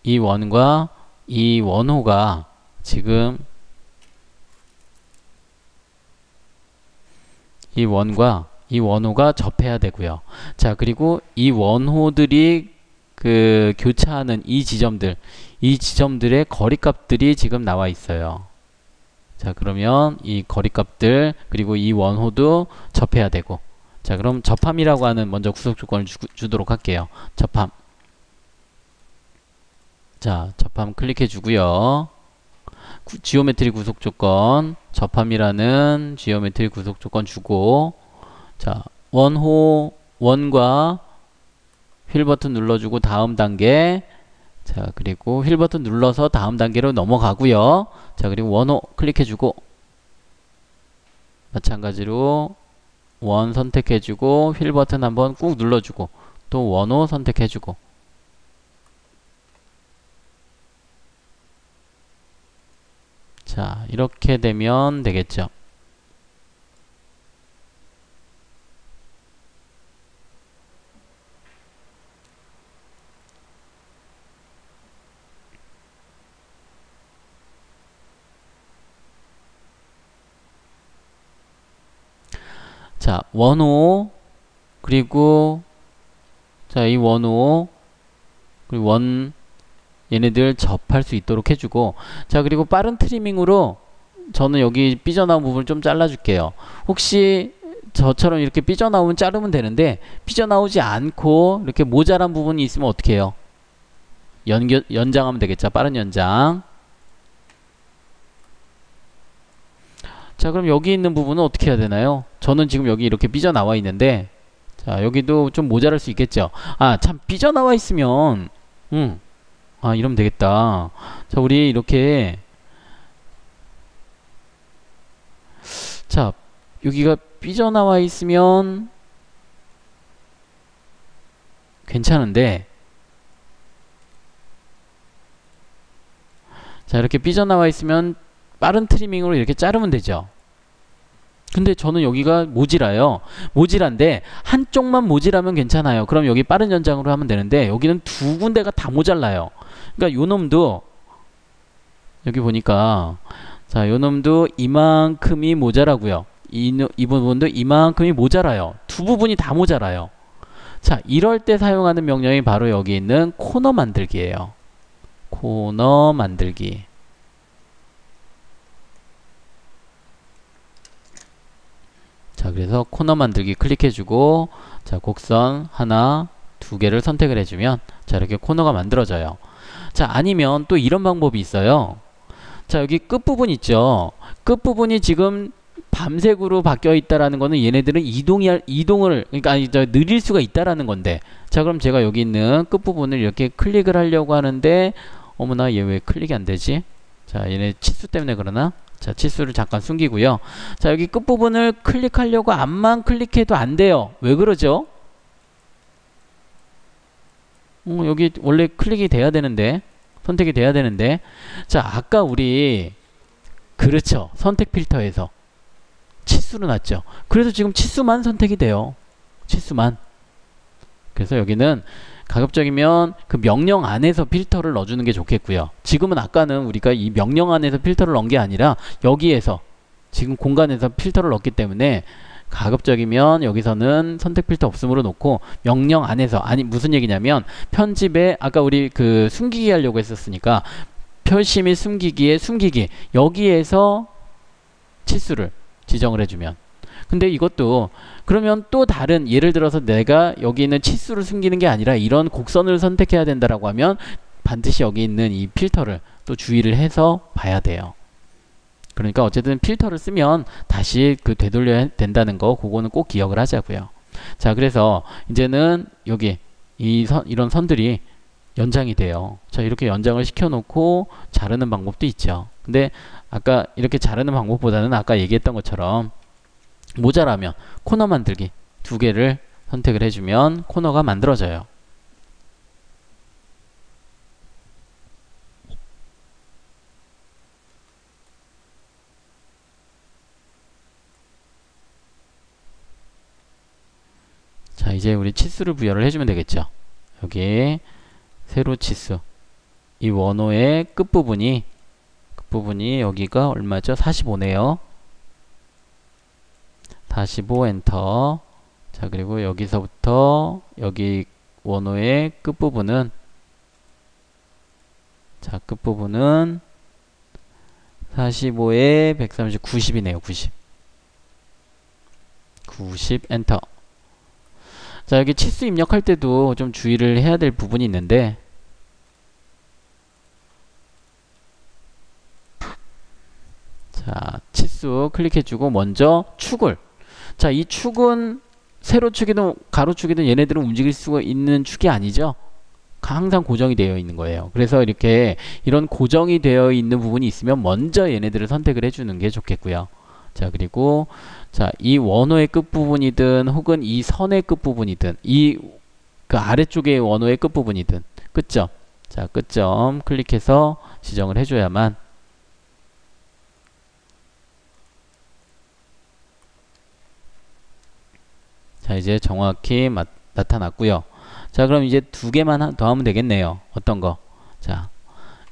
이 원호가 지금 이 원과 이 원호가 접해야 되고요. 자, 그리고 이 원호들이 그 교차하는 이 지점들의 거리값들이 지금 나와 있어요. 자, 그러면 이 거리값들 그리고 이 원호도 접해야 되고 자, 그럼 접함이라고 하는 먼저 구속 조건을 주도록 할게요. 접함. 자, 접함 클릭해 주고요. 지오메트리 구속 조건, 접함이라는 지오메트리 구속 조건 주고 자, 원과 휠 버튼 눌러주고 다음 단계 자, 그리고 휠 버튼 눌러서 다음 단계로 넘어가고요. 자, 그리고 원호 클릭해 주고 마찬가지로 원 선택해주고 휠 버튼 한번 꾹 눌러주고 또 원호 선택해주고 자, 이렇게 되면 되겠죠. 자, 원호 그리고 자, 이 원호 그리고 얘네들 접할 수 있도록 해주고 자, 그리고 빠른 트리밍으로 저는 여기 삐져나온 부분을 좀 잘라줄게요. 혹시 저처럼 이렇게 삐져나오면 자르면 되는데 삐져나오지 않고 이렇게 모자란 부분이 있으면 어떻게 해요? 연장하면 되겠죠. 빠른 연장. 자, 그럼 여기 있는 부분은 어떻게 해야 되나요? 저는 지금 여기 이렇게 삐져나와 있는데 자, 여기도 좀 모자랄 수 있겠죠. 아, 참 삐져나와 있으면 아, 이러면 되겠다. 자, 우리 이렇게 자, 여기가 삐져나와 있으면 괜찮은데 자, 이렇게 삐져나와 있으면 빠른 트리밍으로 이렇게 자르면 되죠. 근데 저는 여기가 모질아요. 모질한데 한쪽만 모질하면 괜찮아요. 그럼 여기 빠른 연장으로 하면 되는데 여기는 두 군데가 다 모자라요. 그러니까 요 놈도 여기 보니까 자, 요 놈도 이만큼이 모자라고요. 이 부분도 이만큼이 모자라요. 두 부분이 다 모자라요. 자, 이럴 때 사용하는 명령이 바로 여기 있는 코너 만들기예요. 코너 만들기. 자, 그래서 코너 만들기 클릭해주고 자, 곡선 하나, 두 개를 선택을 해주면 자, 이렇게 코너가 만들어져요. 자, 아니면 또 이런 방법이 있어요. 자, 여기 끝부분 있죠. 끝부분이 지금 밤색으로 바뀌어 있다라는 거는 얘네들은 이동을 그러니까 아니 느릴 수가 있다라는 건데 자, 그럼 제가 여기 있는 끝부분을 이렇게 클릭을 하려고 하는데 어머나, 얘 왜 클릭이 안 되지? 자, 얘네 치수 때문에 그러나? 자, 치수를 잠깐 숨기고요. 자, 여기 끝부분을 클릭하려고 암만 클릭해도 안 돼요. 왜 그러죠? 여기 원래 클릭이 돼야 되는데 선택이 돼야 되는데 자, 아까 우리 그렇죠. 선택 필터에서 치수로 놨죠. 그래서 지금 치수만 선택이 돼요. 치수만. 그래서 여기는 가급적이면 그 명령 안에서 필터를 넣어주는 게 좋겠고요. 지금은 아까는 우리가 이 명령 안에서 필터를 넣은 게 아니라 여기에서 지금 공간에서 필터를 넣었기 때문에 가급적이면 여기서는 선택 필터 없음으로 놓고 명령 안에서 아니 무슨 얘기냐면 편집에 아까 우리 그 숨기기 하려고 했었으니까 표시 및 숨기기에 숨기기 여기에서 치수를 지정을 해주면 근데 이것도 그러면 또 다른 예를 들어서 내가 여기 있는 치수를 숨기는 게 아니라 이런 곡선을 선택해야 된다라고 하면 반드시 여기 있는 이 필터를 또 주의를 해서 봐야 돼요. 그러니까 어쨌든 필터를 쓰면 다시 그 되돌려야 된다는 거 그거는 꼭 기억을 하자고요. 자, 그래서 이제는 여기 이런 선들이 연장이 돼요. 자, 이렇게 연장을 시켜놓고 자르는 방법도 있죠. 근데 아까 이렇게 자르는 방법보다는 아까 얘기했던 것처럼 모자라면 코너 만들기 두 개를 선택을 해주면 코너가 만들어져요. 자, 이제 우리 치수를 부여를 해주면 되겠죠. 여기 세로 치수 이 원호의 끝부분이 여기가 얼마죠? 45네요. 45 엔터. 자, 그리고 여기서부터 여기 원호의 끝부분은 자, 끝부분은 45에 130, 90이네요. 90 엔터. 자, 여기 치수 입력할 때도 좀 주의를 해야 될 부분이 있는데 자, 치수 클릭해주고 먼저 축을 자, 이 축은 세로축이든 가로축이든 얘네들은 움직일 수가 있는 축이 아니죠. 항상 고정이 되어 있는 거예요. 그래서 이렇게 이런 고정이 되어 있는 부분이 있으면 먼저 얘네들을 선택을 해주는 게 좋겠고요. 자, 그리고 자, 이 원호의 끝부분이든 혹은 이 선의 끝부분이든 그 아래쪽의 원호의 끝부분이든 끝점. 자, 끝점 클릭해서 지정을 해줘야만 자, 이제 정확히 나타났고요. 자, 그럼 이제 두 개만 더 하면 되겠네요. 어떤 거? 자,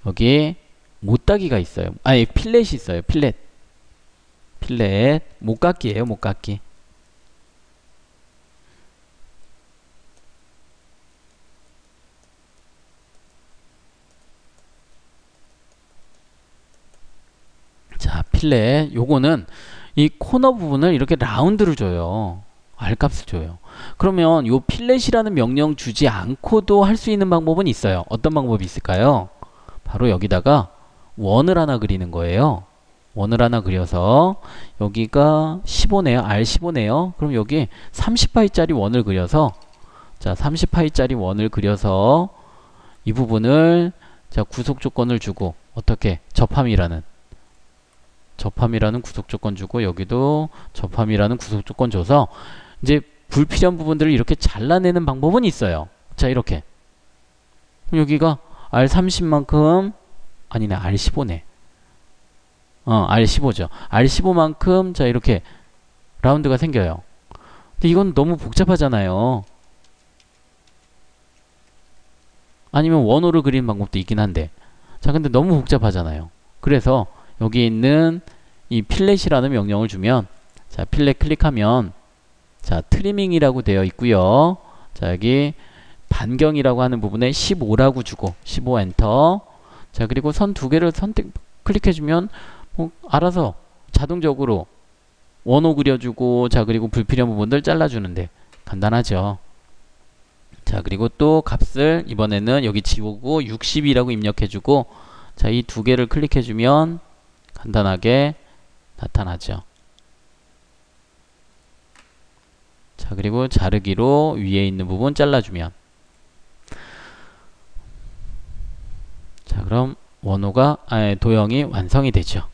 여기 못따기가 있어요. 아니, 필렛이 있어요. 필렛. 못깎기예요. 못깎기. 자, 필렛. 요거는 이 코너 부분을 이렇게 라운드를 줘요. R값을 줘요. 그러면 요 필렛이라는 명령 주지 않고도 할 수 있는 방법은 있어요. 어떤 방법이 있을까요? 바로 여기다가 원을 하나 그리는 거예요. 원을 하나 그려서 여기가 15네요. R15네요. 그럼 여기 30파이짜리 원을 그려서 자, 30파이짜리 원을 그려서 이 부분을 자, 구속 조건을 주고 어떻게? 접함이라는 구속 조건 주고 여기도 접함이라는 구속 조건 줘서 이제 불필요한 부분들을 이렇게 잘라내는 방법은 있어요. 자, 이렇게 여기가 R30만큼 아니네, R15네. R15죠. R15만큼 자, 이렇게 라운드가 생겨요. 근데 이건 너무 복잡하잖아요. 아니면 원호를 그리는 방법도 있긴 한데 자, 근데 너무 복잡하잖아요. 그래서 여기 있는 이 필렛이라는 명령을 주면 자, 필렛 클릭하면 자, 트리밍이라고 되어 있고요. 자, 여기 반경이라고 하는 부분에 15라고 주고 15 엔터. 자, 그리고 선 두 개를 클릭해주면 뭐 알아서 자동적으로 원호 그려주고 자, 그리고 불필요한 부분들 잘라주는데 간단하죠. 자, 그리고 또 값을 이번에는 여기 지우고 60이라고 입력해주고 자, 이 두 개를 클릭해주면 간단하게 나타나죠. 자, 그리고 자르기로 위에 있는 부분 잘라주면 자, 그럼 원호가 도형이 완성이 되죠.